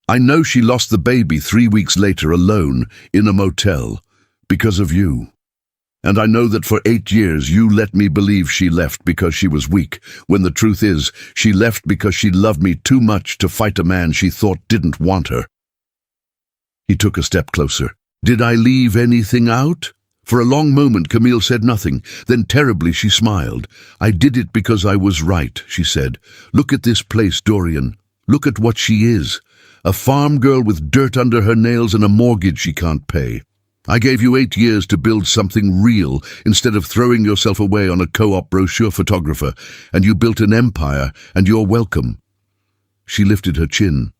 I know she lost the baby 3 weeks later alone in a motel because of you. And I know that for 8 years you let me believe she left because she was weak, when the truth is she left because she loved me too much to fight a man she thought didn't want her." He took a step closer. "Did I leave anything out?" For a long moment Camille said nothing, then terribly she smiled. "I did it because I was right," she said. "Look at this place, Dorian. Look at what she is. A farm girl with dirt under her nails and a mortgage she can't pay. I gave you 8 years to build something real instead of throwing yourself away on a co-op brochure photographer, and you built an empire, and you're welcome." She lifted her chin.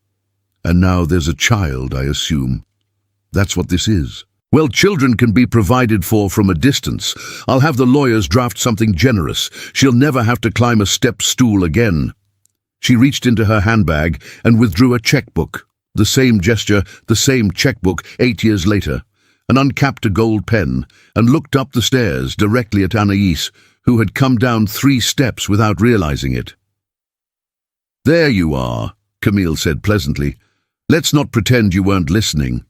"And now there's a child, I assume. That's what this is. Well, children can be provided for from a distance. I'll have the lawyers draft something generous. She'll never have to climb a step stool again." She reached into her handbag and withdrew a checkbook. The same gesture, the same checkbook 8 years later, and uncapped a gold pen, and looked up the stairs directly at Anais, who had come down 3 steps without realizing it. "There you are," Camille said pleasantly. "Let's not pretend you weren't listening.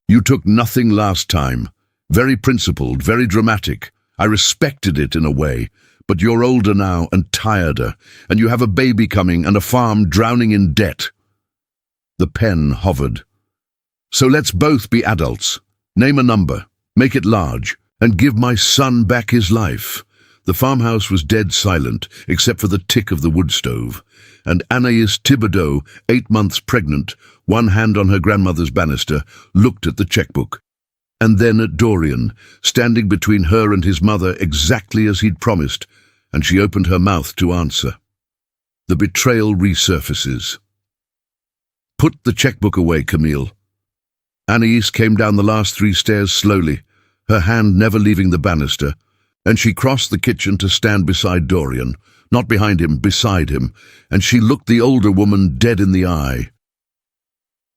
You took nothing last time. Very principled, very dramatic. I respected it in a way. But you're older now and tireder, and you have a baby coming and a farm drowning in debt." The pen hovered. "So let's both be adults. Name a number, make it large, and give my son back his life." The farmhouse was dead silent, except for the tick of the wood stove, and Anais Thibodeau, 8 months pregnant, one hand on her grandmother's banister, looked at the checkbook. And then at Dorian, standing between her and his mother exactly as he'd promised, and she opened her mouth to answer. The betrayal resurfaces. "Put the checkbook away, Camille." Anais came down the last 3 stairs slowly, her hand never leaving the banister, and she crossed the kitchen to stand beside Dorian, not behind him, beside him, and she looked the older woman dead in the eye.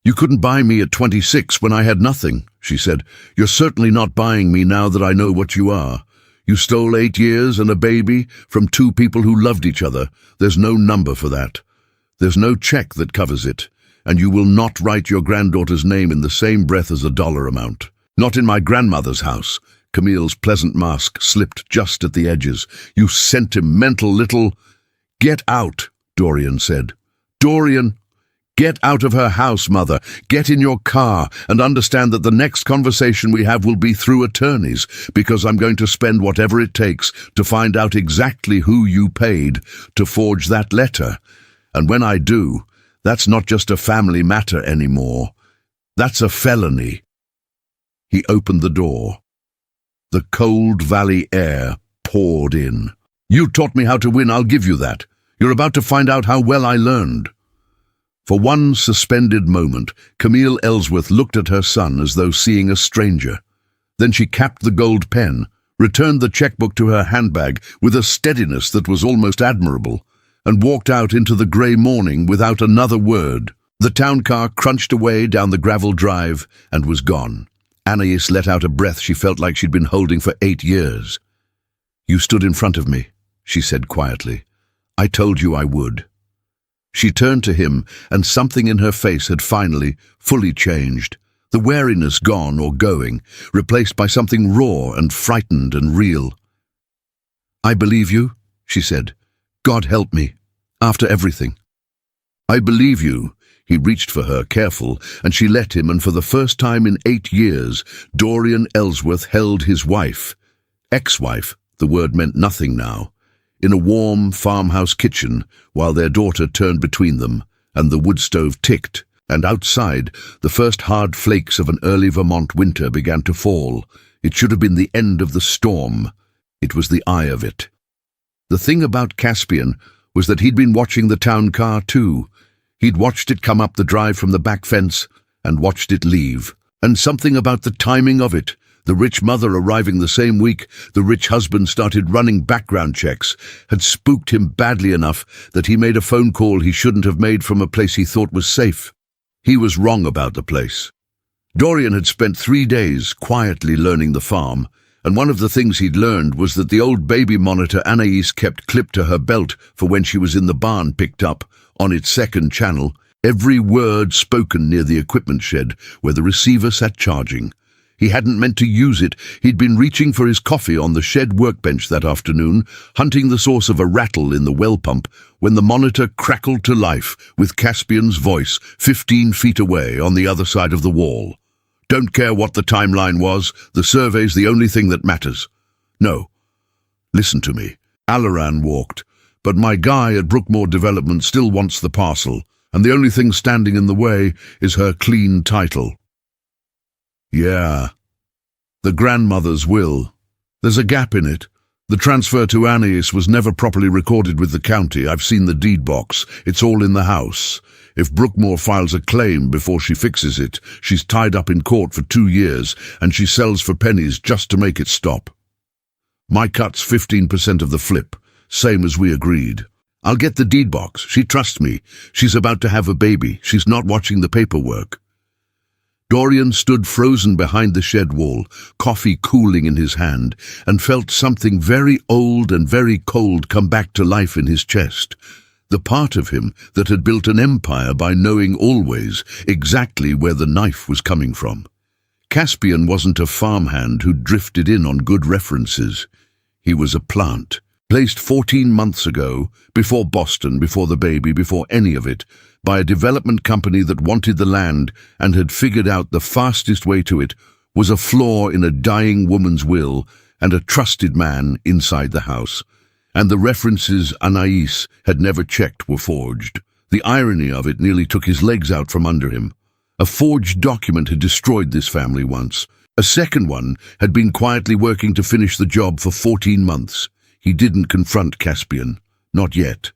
"You couldn't buy me at 26 when I had nothing," she said. "You're certainly not buying me now that I know what you are. You stole 8 years and a baby from 2 people who loved each other. There's no number for that. There's no check that covers it, and you will not write your granddaughter's name in the same breath as a dollar amount. Not in my grandmother's house." Camille's pleasant mask slipped just at the edges. "You sentimental little—" "Get out," Dorian said. "Dorian, get out of her house, Mother. Get in your car and understand that the next conversation we have will be through attorneys, because I'm going to spend whatever it takes to find out exactly who you paid to forge that letter. And when I do, that's not just a family matter anymore. That's a felony." He opened the door. The cold valley air poured in. "You taught me how to win, I'll give you that. You're about to find out how well I learned." For one suspended moment, Camille Ellsworth looked at her son as though seeing a stranger. Then she capped the gold pen, returned the checkbook to her handbag with a steadiness that was almost admirable, and walked out into the grey morning without another word. The town car crunched away down the gravel drive and was gone. Anais let out a breath she felt like she'd been holding for 8 years. "You stood in front of me," she said quietly. "I told you I would." She turned to him, and something in her face had finally, fully changed. The wariness gone or going, replaced by something raw and frightened and real. "I believe you," she said. "God help me. After everything." "I believe you." He reached for her, careful, and she let him, and for the first time in 8 years, Dorian Ellsworth held his wife. Ex-wife, the word meant nothing now. In a warm farmhouse kitchen, while their daughter turned between them, and the wood stove ticked, and outside, the first hard flakes of an early Vermont winter began to fall. It should have been the end of the storm. It was the eye of it. The thing about Caspian was that he'd been watching the town car too. He'd watched it come up the drive from the back fence, and watched it leave. And something about the timing of it, the rich mother arriving the same week the rich husband started running background checks, had spooked him badly enough that he made a phone call he shouldn't have made from a place he thought was safe. He was wrong about the place. Dorian had spent 3 days quietly learning the farm, and one of the things he'd learned was that the old baby monitor Anais kept clipped to her belt for when she was in the barn picked up, on its second channel, every word spoken near the equipment shed where the receiver sat charging. He hadn't meant to use it. He'd been reaching for his coffee on the shed workbench that afternoon, hunting the source of a rattle in the well pump, when the monitor crackled to life with Caspian's voice 15 feet away on the other side of the wall. "Don't care what the timeline was, the survey's the only thing that matters." "No. Listen to me." Alaran walked. "But my guy at Brookmore Development still wants the parcel, and the only thing standing in the way is her clean title." "Yeah. The grandmother's will. There's a gap in it. The transfer to Anais was never properly recorded with the county. I've seen the deed box. It's all in the house. If Brookmore files a claim before she fixes it, she's tied up in court for 2 years, and she sells for pennies just to make it stop. My cut's 15% of the flip, same as we agreed. I'll get the deed box. She trusts me. She's about to have a baby. She's not watching the paperwork." Dorian stood frozen behind the shed wall, coffee cooling in his hand, and felt something very old and very cold come back to life in his chest. The part of him that had built an empire by knowing always exactly where the knife was coming from. Caspian wasn't a farmhand who drifted in on good references. He was a plant, placed 14 months ago, before Boston, before the baby, before any of it, by a development company that wanted the land and had figured out the fastest way to it was a flaw in a dying woman's will and a trusted man inside the house. And the references Anais had never checked were forged. The irony of it nearly took his legs out from under him. A forged document had destroyed this family once. A second one had been quietly working to finish the job for 14 months. He didn't confront Caspian. Not yet.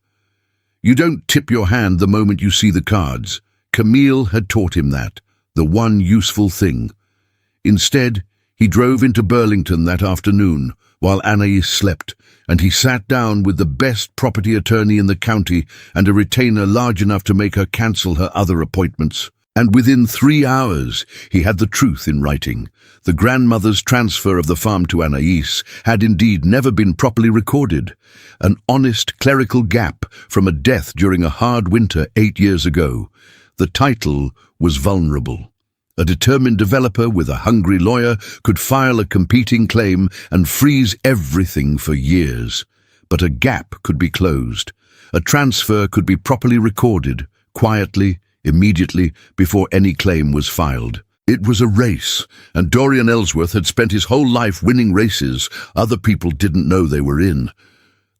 You don't tip your hand the moment you see the cards. Camille had taught him that, the one useful thing. Instead, he drove into Burlington that afternoon while Anais slept, and he sat down with the best property attorney in the county and a retainer large enough to make her cancel her other appointments. And within 3 hours, he had the truth in writing. The grandmother's transfer of the farm to Anais had indeed never been properly recorded. An honest clerical gap from a death during a hard winter 8 years ago. The title was vulnerable. A determined developer with a hungry lawyer could file a competing claim and freeze everything for years. But a gap could be closed. A transfer could be properly recorded, quietly, immediately, before any claim was filed. It was a race, and Dorian Ellsworth had spent his whole life winning races other people didn't know they were in.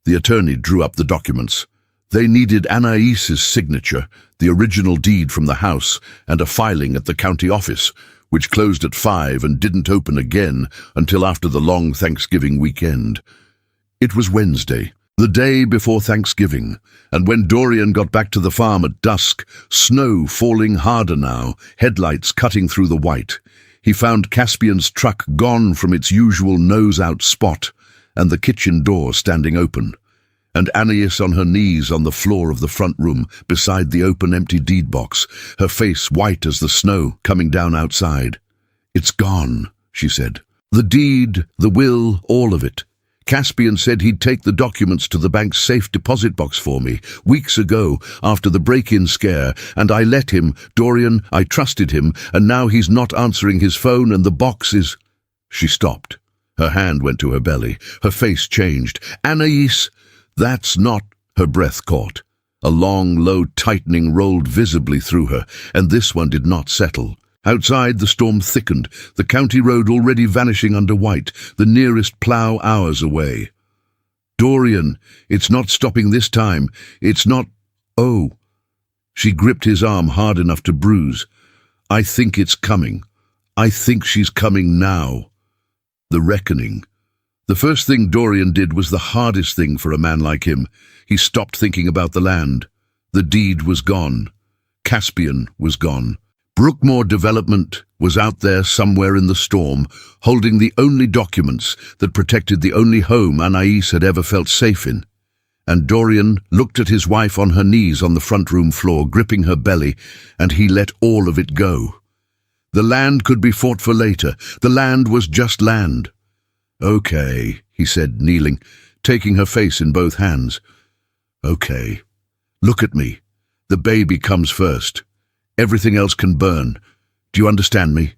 The attorney drew up the documents. They needed Anaïs's signature, the original deed from the house, and a filing at the county office, which closed at 5 and didn't open again until after the long Thanksgiving weekend. It was Wednesday, the day before Thanksgiving, and when Dorian got back to the farm at dusk, snow falling harder now, headlights cutting through the white, he found Caspian's truck gone from its usual nose-out spot and the kitchen door standing open, and Anais on her knees on the floor of the front room beside the open empty deed box, her face white as the snow coming down outside. "It's gone," she said. "The deed, the will, all of it. Caspian said he'd take the documents to the bank's safe deposit box for me, weeks ago, after the break-in scare, and I let him, Dorian, I trusted him, and now he's not answering his phone and the box is—" She stopped. Her hand went to her belly. Her face changed. "Anais!" "That's not—" Her breath caught. A long, low tightening rolled visibly through her, and this one did not settle. Outside, the storm thickened, the county road already vanishing under white, the nearest plough hours away. "Dorian, it's not stopping this time. It's not— Oh." She gripped his arm hard enough to bruise. "I think it's coming. I think she's coming now." The reckoning. The first thing Dorian did was the hardest thing for a man like him. He stopped thinking about the land. The deed was gone. Caspian was gone. Brookmore Development was out there somewhere in the storm, holding the only documents that protected the only home Anais had ever felt safe in. And Dorian looked at his wife on her knees on the front room floor, gripping her belly, and he let all of it go. The land could be fought for later. The land was just land. "Okay," he said, kneeling, taking her face in both hands. "Okay. Look at me. The baby comes first. Everything else can burn. Do you understand me?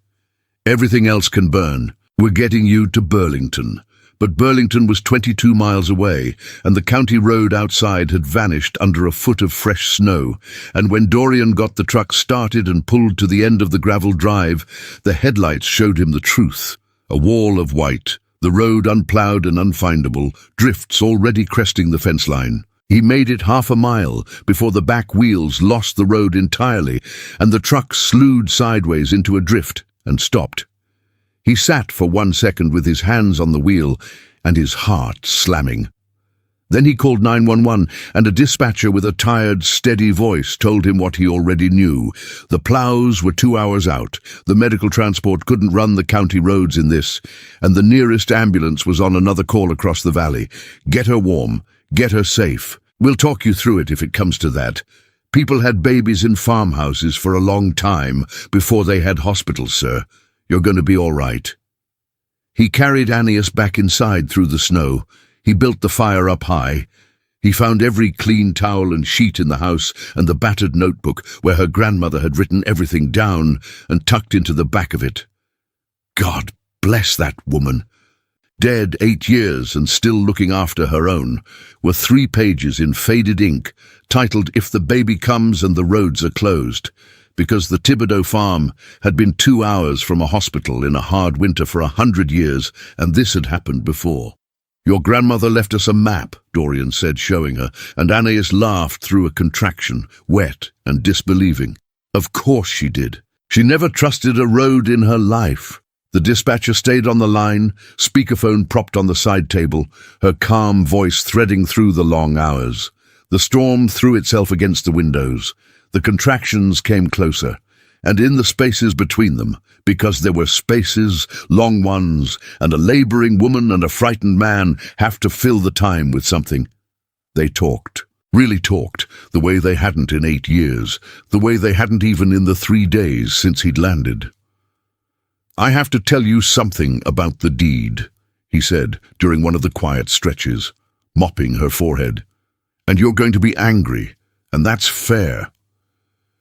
Everything else can burn. We're getting you to Burlington." But Burlington was 22 miles away, and the county road outside had vanished under a foot of fresh snow, and when Dorian got the truck started and pulled to the end of the gravel drive, the headlights showed him the truth. A wall of white, the road unplowed and unfindable, drifts already cresting the fence line. He made it half a mile before the back wheels lost the road entirely, and the truck slewed sideways into a drift and stopped. He sat for 1 second with his hands on the wheel and his heart slamming. Then he called 911, and a dispatcher with a tired, steady voice told him what he already knew. The plows were 2 hours out, the medical transport couldn't run the county roads in this, and the nearest ambulance was on another call across the valley. "Get her warm. Get her safe. We'll talk you through it if it comes to that. People had babies in farmhouses for a long time before they had hospitals, sir. You're going to be all right." He carried Anais back inside through the snow. He built the fire up high. He found every clean towel and sheet in the house and the battered notebook where her grandmother had written everything down and tucked into the back of it. God bless that woman. Dead 8 years and still looking after her own, were 3 pages in faded ink, titled "If the Baby Comes and the Roads Are Closed," because the Thibodeau farm had been 2 hours from a hospital in a hard winter for 100 years, and this had happened before. "Your grandmother left us a map," Dorian said, showing her, and Anais laughed through a contraction, wet and disbelieving. Of course she did. She never trusted a road in her life. The dispatcher stayed on the line, speakerphone propped on the side table, her calm voice threading through the long hours. The storm threw itself against the windows. The contractions came closer, and in the spaces between them, because there were spaces, long ones, and a laboring woman and a frightened man have to fill the time with something. They talked, really talked, the way they hadn't in 8 years, the way they hadn't even in the 3 days since he'd landed. "I have to tell you something about the deed," he said during one of the quiet stretches, mopping her forehead. "And you're going to be angry, and that's fair."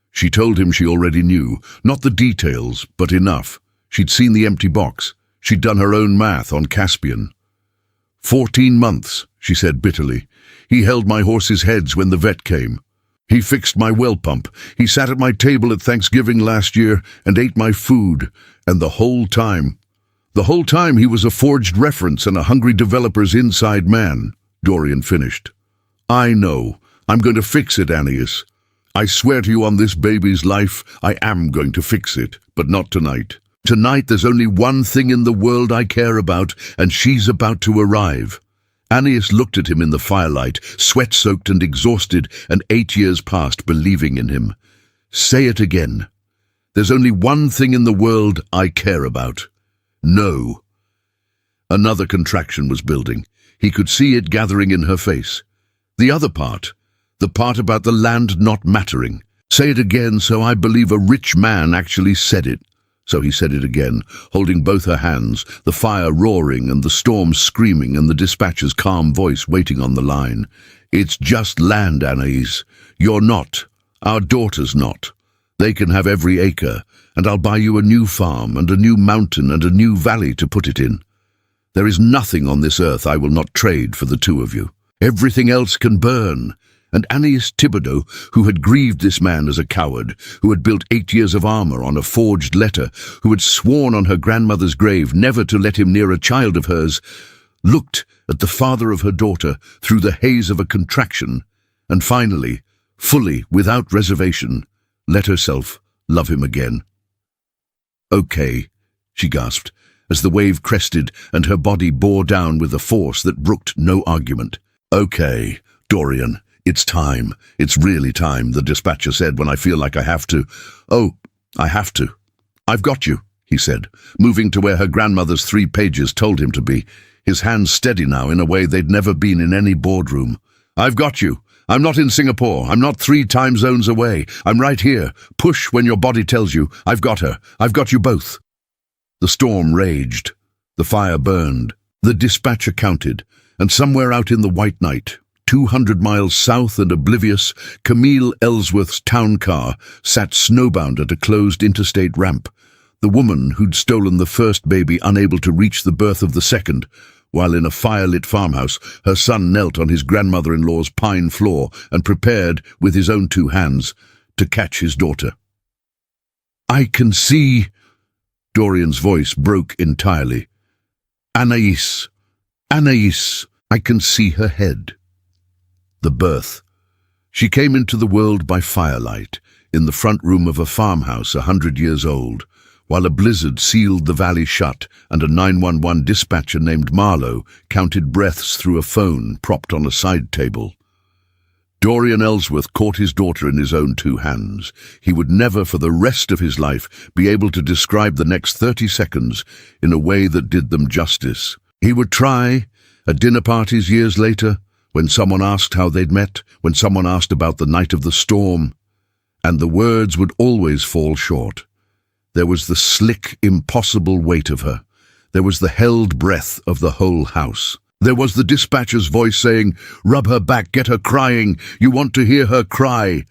She told him she already knew, not the details, but enough. She'd seen the empty box. She'd done her own math on Caspian. 14 months, she said bitterly. "He held my horses' heads when the vet came. He fixed my well pump. He sat at my table at Thanksgiving last year and ate my food. And the whole time he was a forged reference and a hungry developer's inside man," Dorian finished. "I know. I'm going to fix it, Anais. I swear to you on this baby's life, I am going to fix it, but not tonight. Tonight there's only one thing in the world I care about, and she's about to arrive. Anais looked at him in the firelight, sweat-soaked and exhausted, and 8 years passed believing in him. Say it again. There's only one thing in the world I care about. No. Another contraction was building. He could see it gathering in her face. The other part, the part about the land not mattering. Say it again so I believe a rich man actually said it. So he said it again, holding both her hands, the fire roaring and the storm screaming and the dispatcher's calm voice waiting on the line. It's just land, Anais. You're not. Our daughter's not. They can have every acre, and I'll buy you a new farm and a new mountain and a new valley to put it in. There is nothing on this earth I will not trade for the two of you. Everything else can burn. And Anais Thibodeau, who had grieved this man as a coward, who had built 8 years of armor on a forged letter, who had sworn on her grandmother's grave never to let him near a child of hers, looked at the father of her daughter through the haze of a contraction, and finally, fully, without reservation, let herself love him again. "Okay," she gasped, as the wave crested and her body bore down with a force that brooked no argument. "Okay, Dorian. It's time. It's really time," the dispatcher said when I feel like I have to. "Oh, I have to." "I've got you," he said, moving to where her grandmother's 3 pages told him to be, his hands steady now in a way they'd never been in any boardroom. "I've got you. I'm not in Singapore. I'm not 3 time zones away. I'm right here. Push when your body tells you. I've got her. I've got you both." The storm raged. The fire burned. The dispatcher counted, and somewhere out in the white night, 200 miles south and oblivious, Camille Ellsworth's town car sat snowbound at a closed interstate ramp, the woman who'd stolen the first baby unable to reach the birth of the second, while in a fire-lit farmhouse her son knelt on his grandmother-in-law's pine floor and prepared, with his own 2 hands, to catch his daughter. "I can see—" Dorian's voice broke entirely. "Anais, Anais, I can see her head." The birth. She came into the world by firelight, in the front room of a farmhouse 100 years old, while a blizzard sealed the valley shut and a 911 dispatcher named Marlowe counted breaths through a phone propped on a side table. Dorian Ellsworth caught his daughter in his own 2 hands. He would never for the rest of his life be able to describe the next 30 seconds in a way that did them justice. He would try, at dinner parties years later, when someone asked how they'd met, when someone asked about the night of the storm, and the words would always fall short. There was the slick, impossible weight of her. There was the held breath of the whole house. There was the dispatcher's voice saying, "Rub her back, get her crying, you want to hear her cry."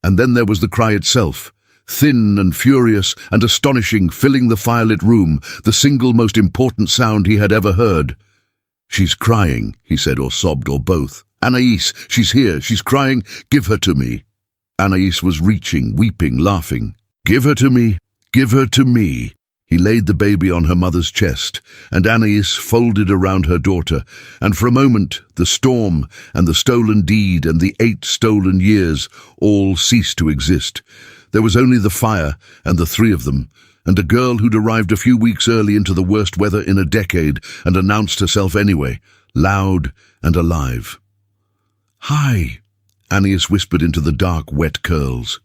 And then there was the cry itself, thin and furious and astonishing, filling the firelit room, the single most important sound he had ever heard. "She's crying," he said, or sobbed, or both. "Anais, she's here, she's crying, give her to me." Anais was reaching, weeping, laughing. "Give her to me, give her to me." He laid the baby on her mother's chest, and Anais folded around her daughter, and for a moment the storm and the stolen deed and the 8 stolen years all ceased to exist. There was only the fire and the 3 of them, and a girl who'd arrived a few weeks early into the worst weather in a decade and announced herself anyway, loud and alive. "Hi," Anais whispered into the dark, wet curls.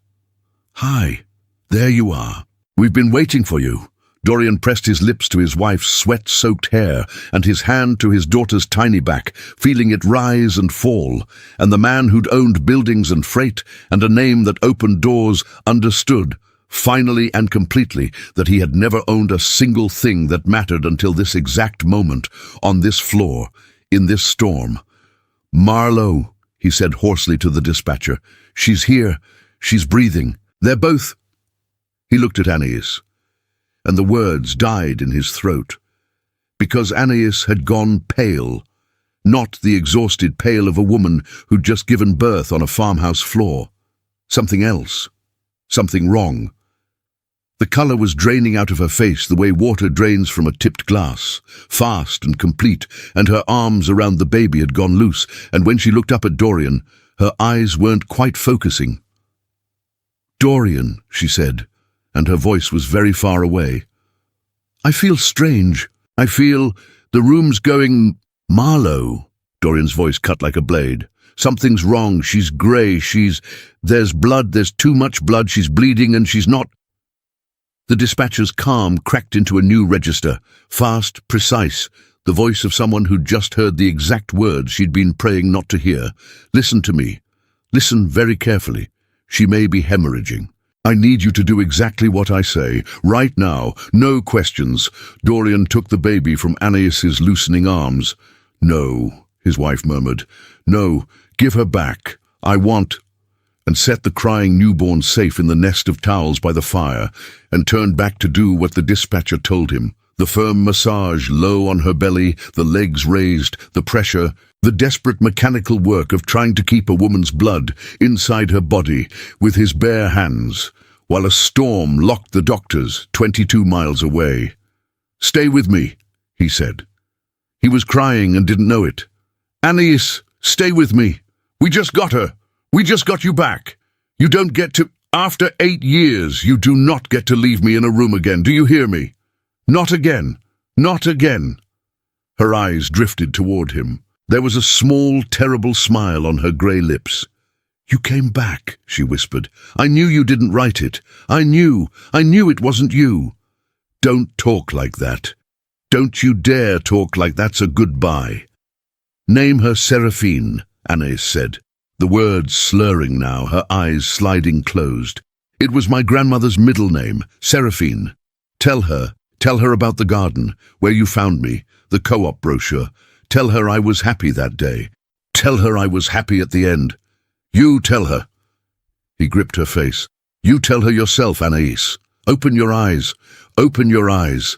"Hi, there you are. We've been waiting for you." Dorian pressed his lips to his wife's sweat-soaked hair and his hand to his daughter's tiny back, feeling it rise and fall, and the man who'd owned buildings and freight and a name that opened doors understood, finally and completely, that he had never owned a single thing that mattered until this exact moment, on this floor, in this storm. "Marlowe," he said hoarsely to the dispatcher. "She's here. She's breathing. They're both—" He looked at Anais, and the words died in his throat, because Anais had gone pale, not the exhausted pale of a woman who'd just given birth on a farmhouse floor. Something else. Something wrong. The color was draining out of her face the way water drains from a tipped glass, fast and complete, and her arms around the baby had gone loose, and when she looked up at Dorian, her eyes weren't quite focusing. "Dorian," she said, and her voice was very far away. I feel strange. I feel the room's going Marlowe. Dorian's voice cut like a blade. Something's wrong. She's grey. There's blood. There's too much blood. She's bleeding and she's not. The dispatcher's calm cracked into a new register. Fast, precise. The voice of someone who'd just heard the exact words she'd been praying not to hear. Listen to me. Listen very carefully. She may be hemorrhaging. I need you to do exactly what I say, right now, no questions. Dorian took the baby from Anais's loosening arms. No, his wife murmured. No, give her back. I want... and set the crying newborn safe in the nest of towels by the fire, and turned back to do what the dispatcher told him. The firm massage low on her belly, the legs raised, the pressure, the desperate mechanical work of trying to keep a woman's blood inside her body with his bare hands, while a storm locked the doctors 22 miles away. "Stay with me," he said. He was crying and didn't know it. "Anais, stay with me. We just got her. We just got you back. You don't get to... After 8 years, you do not get to leave me in a room again. Do you hear me? Not again. Not again." Her eyes drifted toward him. There was a small, terrible smile on her grey lips. "You came back," she whispered. "I knew you didn't write it. I knew it wasn't you." "Don't talk like that. Don't you dare talk like that's a goodbye." "Name her Seraphine," Anais said, the words slurring now, her eyes sliding closed. "It was my grandmother's middle name, Seraphine. Tell her about the garden, where you found me, the co-op brochure. Tell her I was happy that day. Tell her I was happy at the end. You tell her." He gripped her face. "You tell her yourself, Anais. Open your eyes. Open your eyes."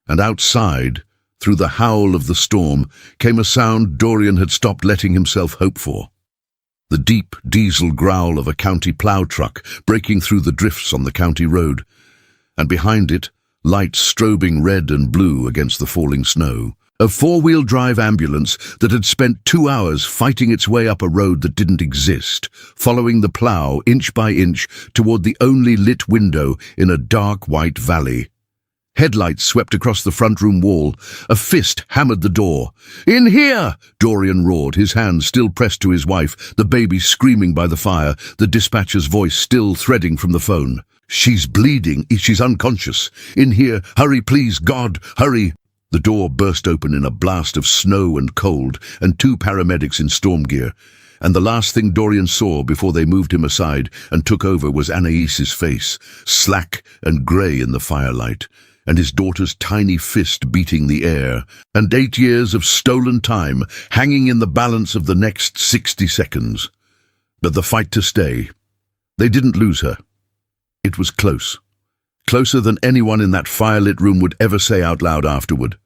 And outside, through the howl of the storm, came a sound Dorian had stopped letting himself hope for. The deep diesel growl of a county plough truck breaking through the drifts on the county road. And behind it, lights strobing red and blue against the falling snow. A four-wheel drive ambulance that had spent 2 hours fighting its way up a road that didn't exist, following the plough inch by inch toward the only lit window in a dark white valley. Headlights swept across the front room wall. A fist hammered the door. "In here!" Dorian roared, his hand still pressed to his wife, the baby screaming by the fire, the dispatcher's voice still threading from the phone. "She's bleeding. She's unconscious. In here. Hurry, please, God, hurry!" The door burst open in a blast of snow and cold, and 2 paramedics in storm gear. And the last thing Dorian saw before they moved him aside and took over was Anais's face, slack and grey in the firelight, and his daughter's tiny fist beating the air, and 8 years of stolen time hanging in the balance of the next 60 seconds. But the fight to stay. They didn't lose her. It was close. Closer than anyone in that firelit room would ever say out loud afterward.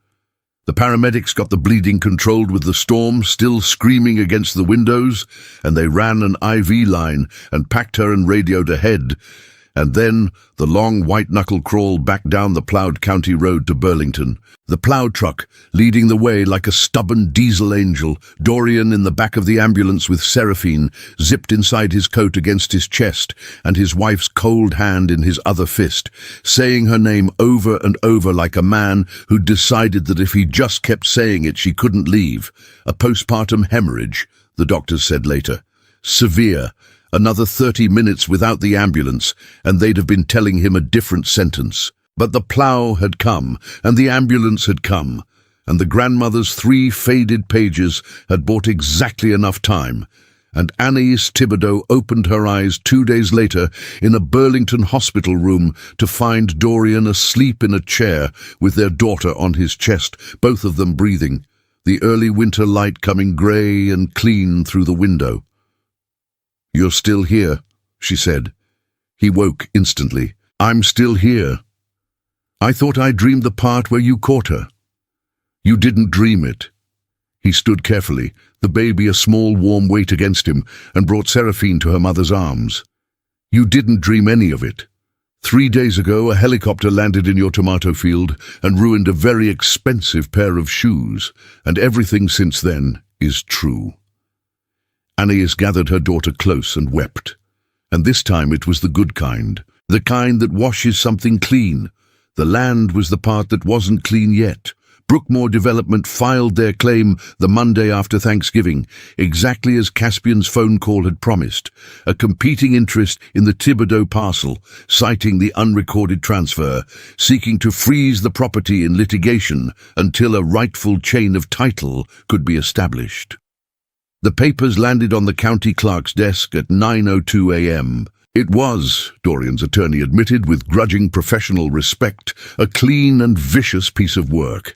The paramedics got the bleeding controlled with the storm still screaming against the windows, and they ran an IV line and packed her and radioed ahead. And then the long white-knuckle crawl back down the ploughed county road to Burlington. The plough truck leading the way like a stubborn diesel angel, Dorian in the back of the ambulance with Seraphine, zipped inside his coat against his chest, and his wife's cold hand in his other fist, saying her name over and over like a man who'd decided that if he just kept saying it she couldn't leave. A postpartum hemorrhage, the doctors said later. Severe. Another 30 minutes without the ambulance, and they'd have been telling him a different sentence. But the plough had come, and the ambulance had come, and the grandmother's 3 faded pages had bought exactly enough time, and Anais Thibodeau opened her eyes 2 days later in a Burlington hospital room to find Dorian asleep in a chair with their daughter on his chest, both of them breathing, the early winter light coming grey and clean through the window. "You're still here," she said. He woke instantly. "I'm still here. I thought I dreamed the part where you caught her." "You didn't dream it." He stood carefully, the baby a small warm weight against him, and brought Seraphine to her mother's arms. "You didn't dream any of it. 3 days ago, a helicopter landed in your tomato field and ruined a very expensive pair of shoes, and everything since then is true." Anais gathered her daughter close and wept. And this time it was the good kind, the kind that washes something clean, The land was the part that wasn't clean yet. Brookmore Development filed their claim the Monday after Thanksgiving, exactly as Caspian's phone call had promised, a competing interest in the Thibodeau parcel, citing the unrecorded transfer, seeking to freeze the property in litigation until a rightful chain of title could be established. The papers landed on the county clerk's desk at 9:02 a.m. It was, Dorian's attorney admitted with grudging professional respect, a clean and vicious piece of work.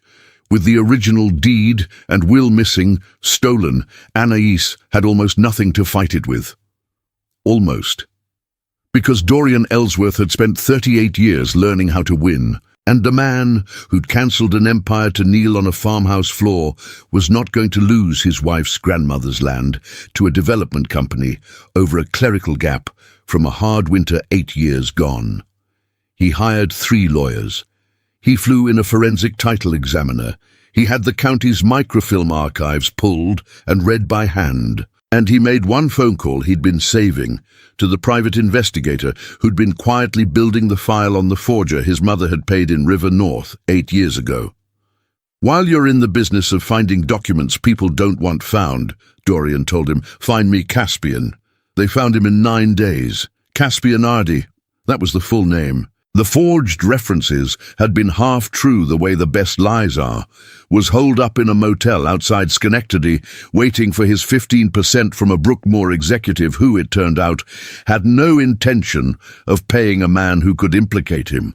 With the original deed and will missing, stolen, Anais had almost nothing to fight it with. Almost. Because Dorian Ellsworth had spent 38 years learning how to win, and the man who'd cancelled an empire to kneel on a farmhouse floor was not going to lose his wife's grandmother's land to a development company over a clerical gap from a hard winter 8 years gone. He hired 3 lawyers. He flew in a forensic title examiner. He had the county's microfilm archives pulled and read by hand. And he made one phone call he'd been saving to the private investigator who'd been quietly building the file on the forger his mother had paid in River North 8 years ago. "While you're in the business of finding documents people don't want found," Dorian told him, "find me Caspian." They found him in 9 days. Caspian Ardy. That was the full name. The forged references had been half true the way the best lies are, was holed up in a motel outside Schenectady, waiting for his 15% from a Brookmore executive who, it turned out, had no intention of paying a man who could implicate him.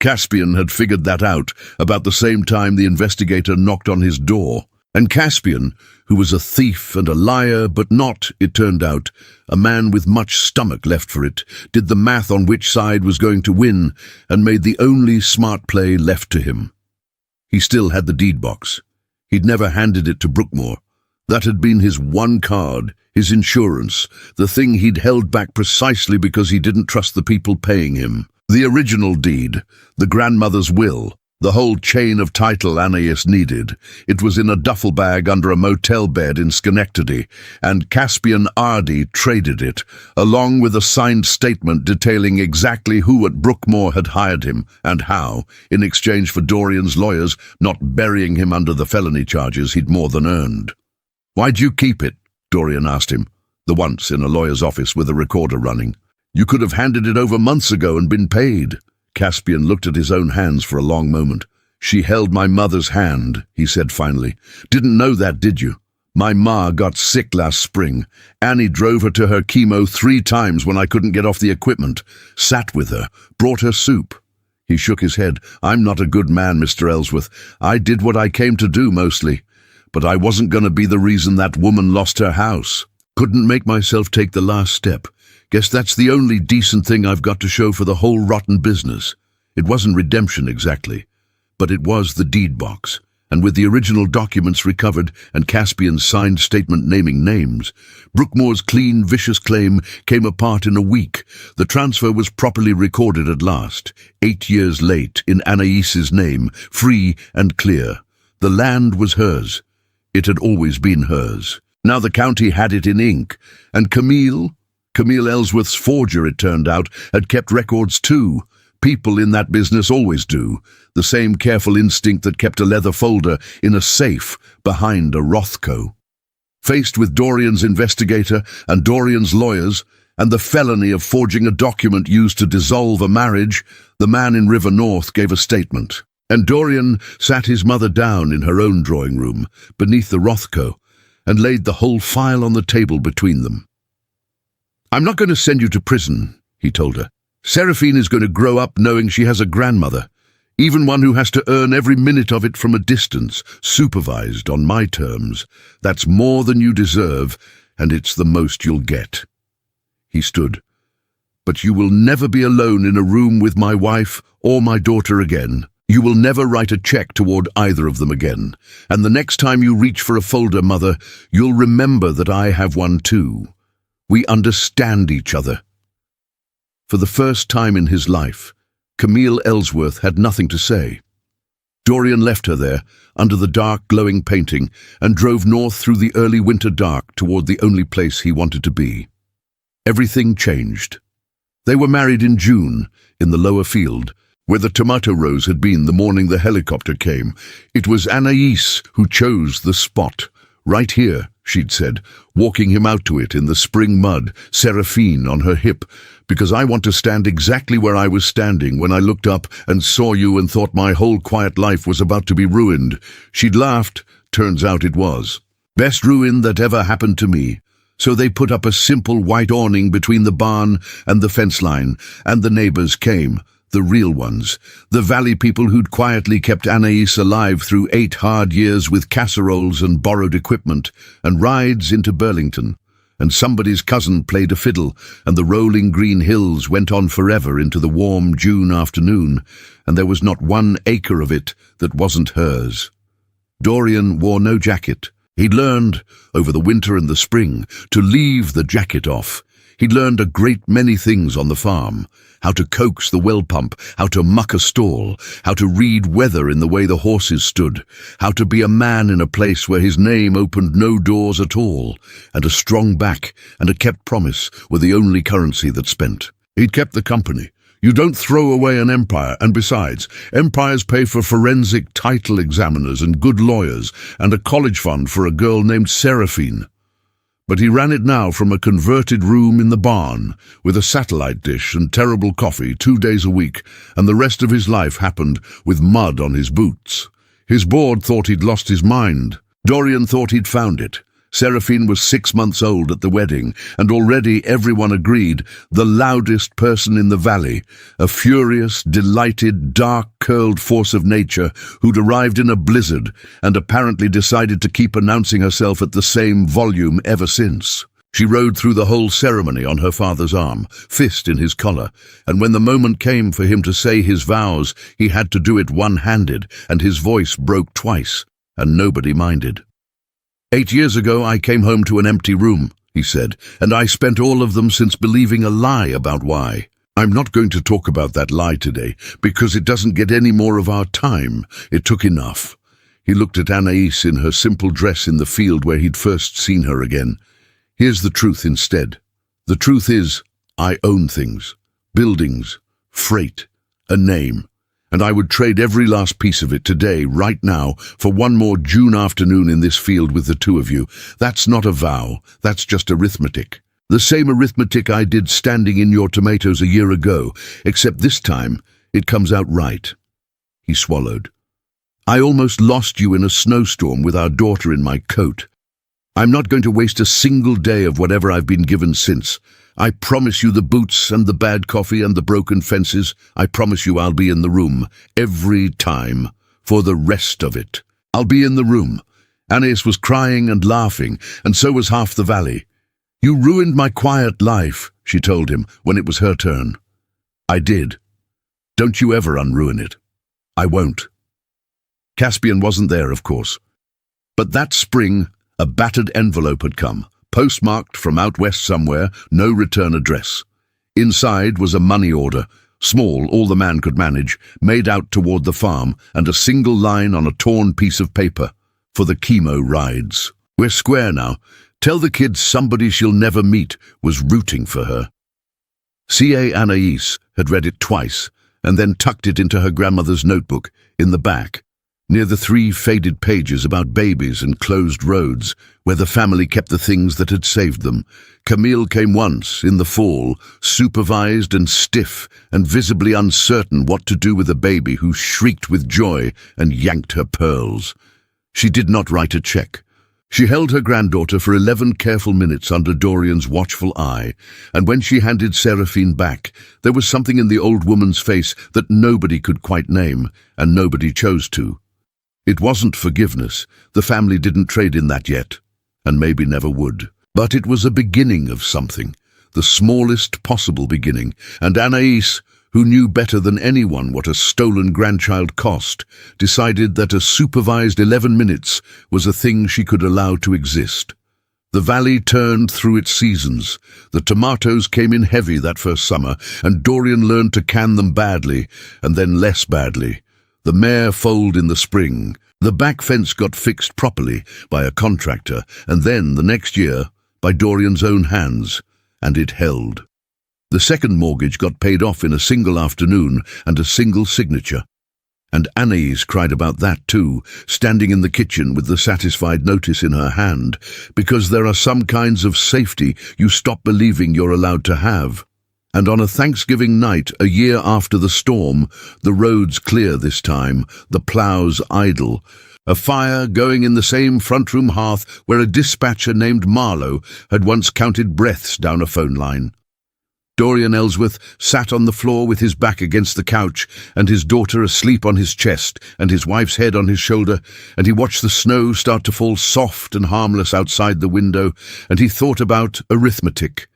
Caspian had figured that out about the same time the investigator knocked on his door. And Caspian, who was a thief and a liar, but not, it turned out, a man with much stomach left for it, did the math on which side was going to win and made the only smart play left to him. He still had the deed box. He'd never handed it to Brookmore. That had been his one card, his insurance, the thing he'd held back precisely because he didn't trust the people paying him. The original deed, the grandmother's will, the whole chain of title Anais needed. It was in a duffel bag under a motel bed in Schenectady, and Caspian Ardy traded it, along with a signed statement detailing exactly who at Brookmore had hired him and how, in exchange for Dorian's lawyers not burying him under the felony charges he'd more than earned. "Why'd you keep it?" Dorian asked him, the once in a lawyer's office with a recorder running. "You could have handed it over months ago and been paid." Caspian looked at his own hands for a long moment. "She held my mother's hand," he said finally. "Didn't know that, did you? My ma got sick last spring. Annie drove her to her chemo 3 times when I couldn't get off the equipment. Sat with her, brought her soup." He shook his head. "I'm not a good man, Mr. Ellsworth. I did what I came to do mostly. But I wasn't going to be the reason that woman lost her house. Couldn't make myself take the last step. Guess that's the only decent thing I've got to show for the whole rotten business. It wasn't redemption exactly, but it was the deed box. And with the original documents recovered and Caspian's signed statement naming names, Brookmore's clean, vicious claim came apart in a week. The transfer was properly recorded at last, 8 years late, in Anaïs's name, free and clear. The land was hers. It had always been hers. Now the county had it in ink, and Camille Ellsworth's forger, it turned out, had kept records too. People in that business always do. The same careful instinct that kept a leather folder in a safe behind a Rothko. Faced with Dorian's investigator and Dorian's lawyers, and the felony of forging a document used to dissolve a marriage, the man in River North gave a statement. And Dorian sat his mother down in her own drawing room, beneath the Rothko, and laid the whole file on the table between them. "I'm not going to send you to prison," he told her. "Seraphine is going to grow up knowing she has a grandmother, even one who has to earn every minute of it from a distance, supervised on my terms. That's more than you deserve, and it's the most you'll get." He stood. "But you will never be alone in a room with my wife or my daughter again. You will never write a check toward either of them again. And the next time you reach for a folder, Mother, you'll remember that I have one too. We understand each other." For the first time in his life, Camille Ellsworth had nothing to say. Dorian left her there, under the dark, glowing painting, and drove north through the early winter dark toward the only place he wanted to be. Everything changed. They were married in June, in the lower field, where the tomato rows had been the morning the helicopter came. It was Anais who chose the spot. "Right here," she'd said, walking him out to it in the spring mud, Seraphine on her hip, "because I want to stand exactly where I was standing when I looked up and saw you and thought my whole quiet life was about to be ruined." She'd laughed. Turns out it was. "Best ruin that ever happened to me." So they put up a simple white awning between the barn and the fence line, and the neighbors came. The real ones, the valley people who'd quietly kept Anais alive through 8 hard years with casseroles and borrowed equipment, and rides into Burlington. And somebody's cousin played a fiddle, and the rolling green hills went on forever into the warm June afternoon, and there was not 1 acre of it that wasn't hers. Dorian wore no jacket. He'd learned, over the winter and the spring, to leave the jacket off. He'd learned a great many things on the farm: how to coax the well pump, how to muck a stall, how to read weather in the way the horses stood, how to be a man in a place where his name opened no doors at all, and a strong back and a kept promise were the only currency that spent. He'd kept the company. You don't throw away an empire, and besides, empires pay for forensic title examiners and good lawyers, and a college fund for a girl named Seraphine. But he ran it now from a converted room in the barn, with a satellite dish and terrible coffee 2 days a week, and the rest of his life happened with mud on his boots. His board thought he'd lost his mind. Dorian thought he'd found it. Seraphine was 6 months old at the wedding, and already everyone agreed the loudest person in the valley, a furious, delighted, dark-curled force of nature who'd arrived in a blizzard and apparently decided to keep announcing herself at the same volume ever since. She rode through the whole ceremony on her father's arm, fist in his collar, and when the moment came for him to say his vows, he had to do it one-handed, and his voice broke twice, and nobody minded. 8 years ago I came home to an empty room, he said, and I spent all of them since believing a lie about why. I'm not going to talk about that lie today, because it doesn't get any more of our time. It took enough. He looked at Anais in her simple dress in the field where he'd first seen her again. Here's the truth instead. The truth is, I own things, buildings, freight, a name. And I would trade every last piece of it today, right now, for one more June afternoon in this field with the 2 of you. That's not a vow, that's just arithmetic. The same arithmetic I did standing in your tomatoes a year ago, except this time it comes out right. He swallowed. I almost lost you in a snowstorm with our daughter in my coat. I'm not going to waste a single day of whatever I've been given since. I promise you the boots and the bad coffee and the broken fences. I promise you I'll be in the room every time for the rest of it. I'll be in the room. Anais was crying and laughing, and so was half the valley. You ruined my quiet life, she told him when it was her turn. I did. Don't you ever unruin it. I won't. Caspian wasn't there, of course. But that spring, a battered envelope had come. Postmarked from out west somewhere, no return address. Inside was a money order, small, all the man could manage, made out toward the farm, and a single line on a torn piece of paper, for the chemo rides. We're square now. Tell the kids somebody she'll never meet was rooting for her. C.A. Anais had read it twice, and then tucked it into her grandmother's notebook, in the back, near the 3 faded pages about babies and closed roads, where the family kept the things that had saved them. Camille came once, in the fall, supervised and stiff and visibly uncertain what to do with a baby who shrieked with joy and yanked her pearls. She did not write a check. She held her granddaughter for 11 careful minutes under Dorian's watchful eye, and when she handed Seraphine back, there was something in the old woman's face that nobody could quite name, and nobody chose to. It wasn't forgiveness. The family didn't trade in that yet, and maybe never would. But it was a beginning of something, the smallest possible beginning, and Anais, who knew better than anyone what a stolen grandchild cost, decided that a supervised 11 minutes was a thing she could allow to exist. The valley turned through its seasons. The tomatoes came in heavy that first summer, and Dorian learned to can them badly, and then less badly. The mare foaled in the spring. The back fence got fixed properly by a contractor, and then, the next year, by Dorian's own hands, and it held. The second mortgage got paid off in a single afternoon and a single signature. And Anais cried about that too, standing in the kitchen with the satisfied notice in her hand, because there are some kinds of safety you stop believing you're allowed to have. And on a Thanksgiving night, a year after the storm, the roads clear this time, the ploughs idle, a fire going in the same front-room hearth where a dispatcher named Marlowe had once counted breaths down a phone line. Dorian Ellsworth sat on the floor with his back against the couch and his daughter asleep on his chest and his wife's head on his shoulder, and he watched the snow start to fall soft and harmless outside the window, and he thought about arithmetic.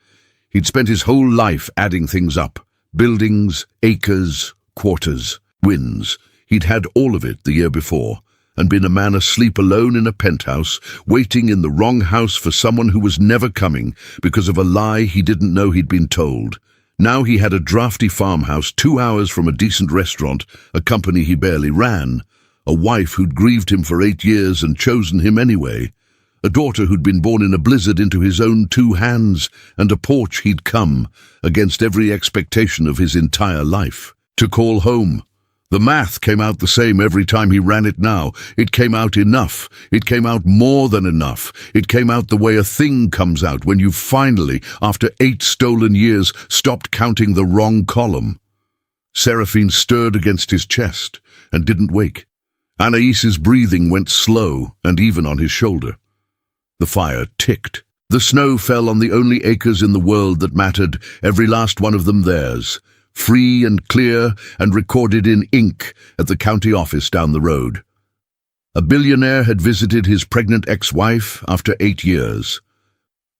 He'd spent his whole life adding things up: buildings, acres, quarters, wins. He'd had all of it the year before, and been a man asleep alone in a penthouse, waiting in the wrong house for someone who was never coming because of a lie he didn't know he'd been told. Now he had a drafty farmhouse 2 hours from a decent restaurant, a company he barely ran, a wife who'd grieved him for 8 years and chosen him anyway, a daughter who'd been born in a blizzard into his own 2 hands, and a porch he'd come, against every expectation of his entire life, to call home. The math came out the same every time he ran it now. It came out enough. It came out more than enough. It came out the way a thing comes out when you've finally, after 8 stolen years, stopped counting the wrong column. Seraphine stirred against his chest and didn't wake. Anaïs's breathing went slow and even on his shoulder. The fire ticked. The snow fell on the only acres in the world that mattered, every last one of them theirs, free and clear and recorded in ink at the county office down the road. A billionaire had visited his pregnant ex-wife after 8 years.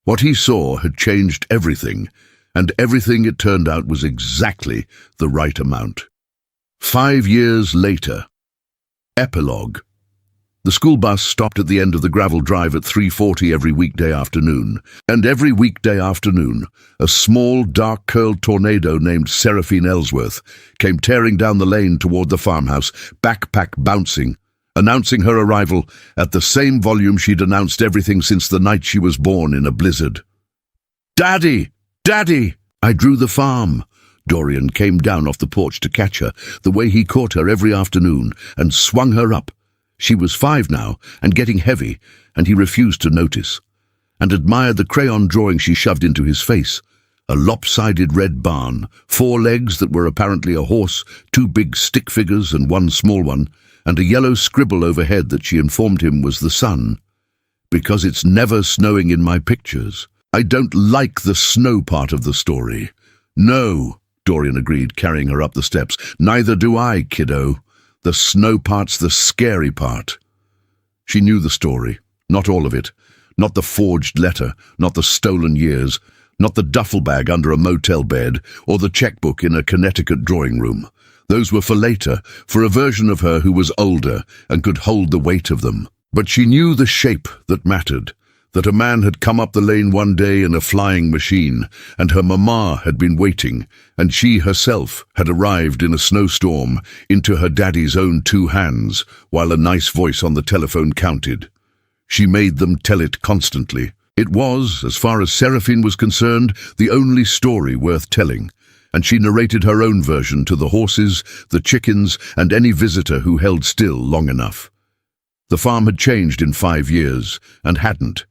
What he saw had changed everything, and everything, it turned out, was exactly the right amount. 5 years later. Epilogue. The school bus stopped at the end of the gravel drive at 3:40 every weekday afternoon, and every weekday afternoon, a small, dark-curled tornado named Seraphine Ellsworth came tearing down the lane toward the farmhouse, backpack bouncing, announcing her arrival at the same volume she'd announced everything since the night she was born in a blizzard. "Daddy! Daddy!" I drew the farm. Dorian came down off the porch to catch her, the way he caught her every afternoon, and swung her up. She was 5 now, and getting heavy, and he refused to notice, and admired the crayon drawing she shoved into his face. A lopsided red barn, 4 legs that were apparently a horse, 2 big stick figures and 1 small one, and a yellow scribble overhead that she informed him was the sun. "Because it's never snowing in my pictures. I don't like the snow part of the story." "No," Dorian agreed, carrying her up the steps. "Neither do I, kiddo. The snow part's the scary part." She knew the story, not all of it, not the forged letter, not the stolen years, not the duffel bag under a motel bed, or the checkbook in a Connecticut drawing room. Those were for later, for a version of her who was older and could hold the weight of them. But she knew the shape that mattered, that a man had come up the lane one day in a flying machine, and her mama had been waiting, and she herself had arrived in a snowstorm into her daddy's own 2 hands, while a nice voice on the telephone counted. She made them tell it constantly. It was, as far as Seraphine was concerned, the only story worth telling, and she narrated her own version to the horses, the chickens, and any visitor who held still long enough. The farm had changed in 5 years, and hadn't.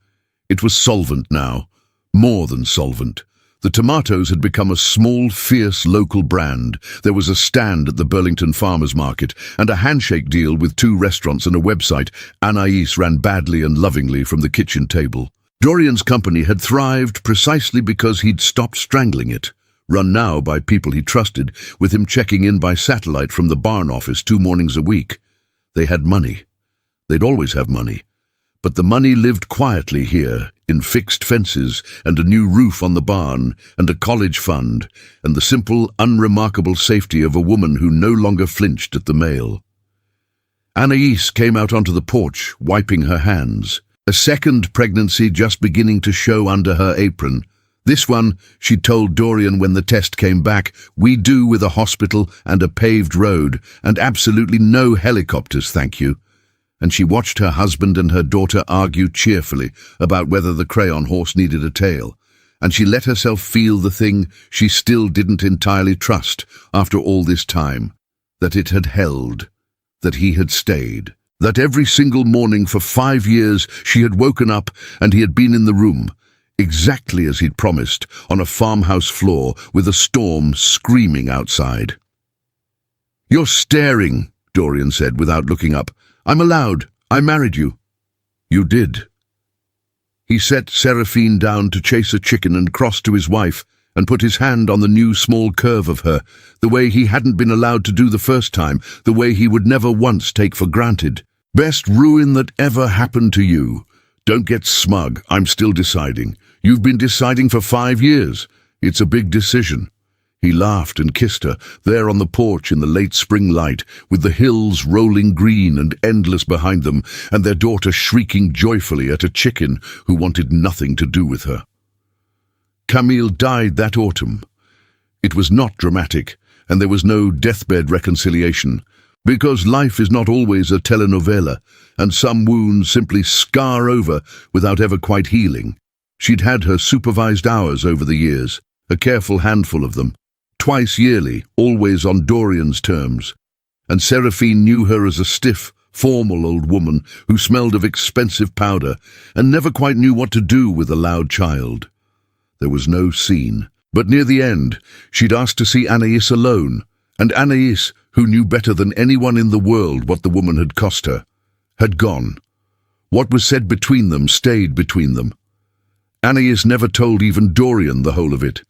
It was solvent now, more than solvent. The tomatoes had become a small, fierce local brand. There was a stand at the Burlington Farmers Market and a handshake deal with 2 restaurants and a website Anaïs ran badly and lovingly from the kitchen table. Dorian's company had thrived precisely because he'd stopped strangling it, run now by people he trusted, with him checking in by satellite from the barn office 2 mornings a week. They had money. They'd always have money. But the money lived quietly here, in fixed fences, and a new roof on the barn, and a college fund, and the simple, unremarkable safety of a woman who no longer flinched at the mail. Anaïs came out onto the porch, wiping her hands. A second pregnancy just beginning to show under her apron. This one, she told Dorian when the test came back, we do with a hospital and a paved road, and absolutely no helicopters, thank you. And she watched her husband and her daughter argue cheerfully about whether the crayon horse needed a tail. and she let herself feel the thing she still didn't entirely trust after all this time, that it had held, that he had stayed, that every single morning for 5 years she had woken up and he had been in the room, exactly as he'd promised, on a farmhouse floor with a storm screaming outside. "You're staring," Dorian said without looking up. "I'm allowed. I married you." "You did." He set Seraphine down to chase a chicken and crossed to his wife and put his hand on the new small curve of her, the way he hadn't been allowed to do the first time, the way he would never once take for granted. "Best ruin that ever happened to you. Don't get smug. I'm still deciding. You've been deciding for 5 years. It's a big decision." He laughed and kissed her, there on the porch in the late spring light, with the hills rolling green and endless behind them, and their daughter shrieking joyfully at a chicken who wanted nothing to do with her. Camille died that autumn. It was not dramatic, and there was no deathbed reconciliation, because life is not always a telenovela, and some wounds simply scar over without ever quite healing. She'd had her supervised hours over the years, a careful handful of them, twice yearly, always on Dorian's terms, and Seraphine knew her as a stiff, formal old woman who smelled of expensive powder and never quite knew what to do with a loud child. There was no scene, but near the end, she'd asked to see Anaïs alone, and Anaïs, who knew better than anyone in the world what the woman had cost her, had gone. What was said between them stayed between them. Anaïs never told even Dorian the whole of it.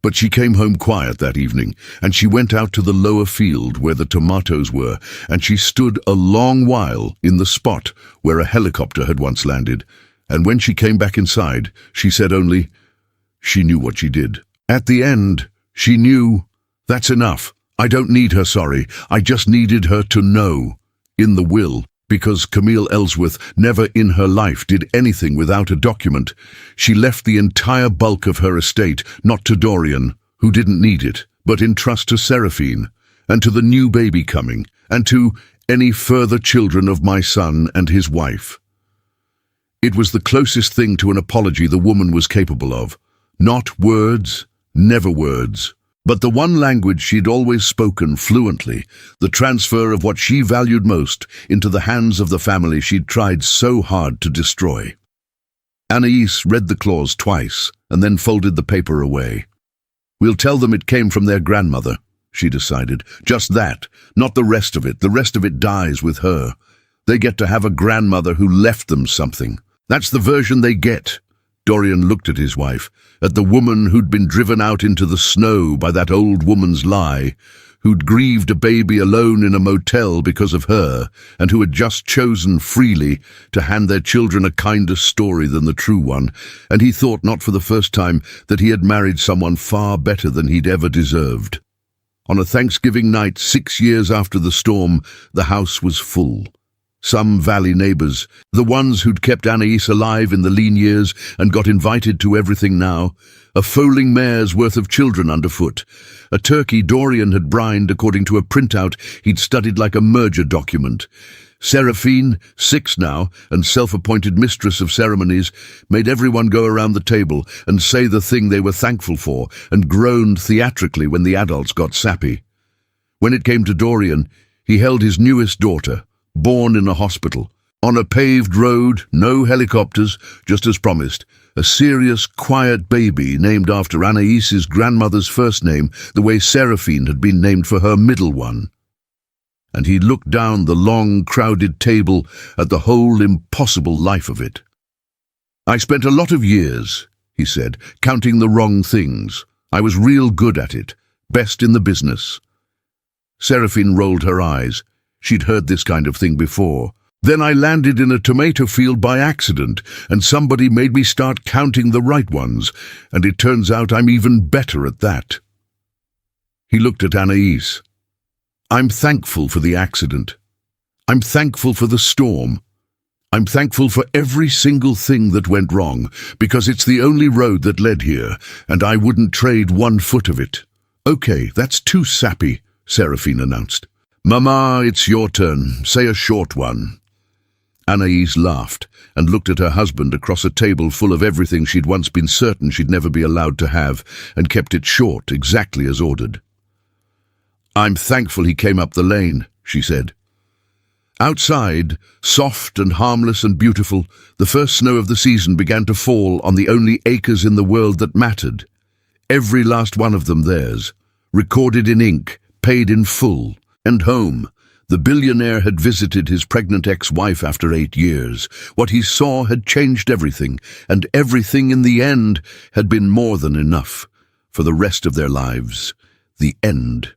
But she came home quiet that evening, and she went out to the lower field where the tomatoes were, and she stood a long while in the spot where a helicopter had once landed, and when she came back inside, she said only, she knew what she did. At the end, she knew, "That's enough. I don't need her sorry. I just needed her to know," in the will. Because Camille Ellsworth never in her life did anything without a document, she left the entire bulk of her estate not to Dorian, who didn't need it, but in trust to Seraphine, and to the new baby coming, and to any further children of my son and his wife. It was the closest thing to an apology the woman was capable of. Not words, never words, but the one language she'd always spoken fluently, the transfer of what she valued most into the hands of the family she'd tried so hard to destroy. Anaïs read the clause twice and then folded the paper away. "We'll tell them it came from their grandmother," she decided. "Just that, not the rest of it. The rest of it dies with her. They get to have a grandmother who left them something. That's the version they get." Dorian looked at his wife, at the woman who'd been driven out into the snow by that old woman's lie, who'd grieved a baby alone in a motel because of her, and who had just chosen freely to hand their children a kinder story than the true one, and he thought not for the first time that he had married someone far better than he'd ever deserved. On a Thanksgiving night 6 years after the storm, the house was full. Some valley neighbors, the ones who'd kept Anaïs alive in the lean years and got invited to everything now, a foaling mare's worth of children underfoot, a turkey Dorian had brined according to a printout he'd studied like a merger document. Seraphine, 6 now, and self-appointed mistress of ceremonies, made everyone go around the table and say the thing they were thankful for, and groaned theatrically when the adults got sappy. When it came to Dorian, he held his newest daughter, born in a hospital, on a paved road, no helicopters, just as promised, a serious, quiet baby named after Anaïs's grandmother's first name, the way Seraphine had been named for her middle one. And he looked down the long, crowded table at the whole impossible life of it. "I spent a lot of years," he said, "counting the wrong things. I was real good at it, best in the business." Seraphine rolled her eyes. She'd heard this kind of thing before. "Then I landed in a tomato field by accident, and somebody made me start counting the right ones, and it turns out I'm even better at that." He looked at Anaïs. "I'm thankful for the accident. I'm thankful for the storm. I'm thankful for every single thing that went wrong, because it's the only road that led here, and I wouldn't trade 1 foot of it." "Okay, that's too sappy," Seraphine announced. "Mama, it's your turn. Say a short one." Anais laughed and looked at her husband across a table full of everything she'd once been certain she'd never be allowed to have, and kept it short, exactly as ordered. "I'm thankful he came up the lane," she said. Outside, soft and harmless and beautiful, the first snow of the season began to fall on the only acres in the world that mattered. Every last one of them theirs, recorded in ink, paid in full. And home. The billionaire had visited his pregnant ex-wife after 8 years. What he saw had changed everything, and everything in the end had been more than enough for the rest of their lives. The end.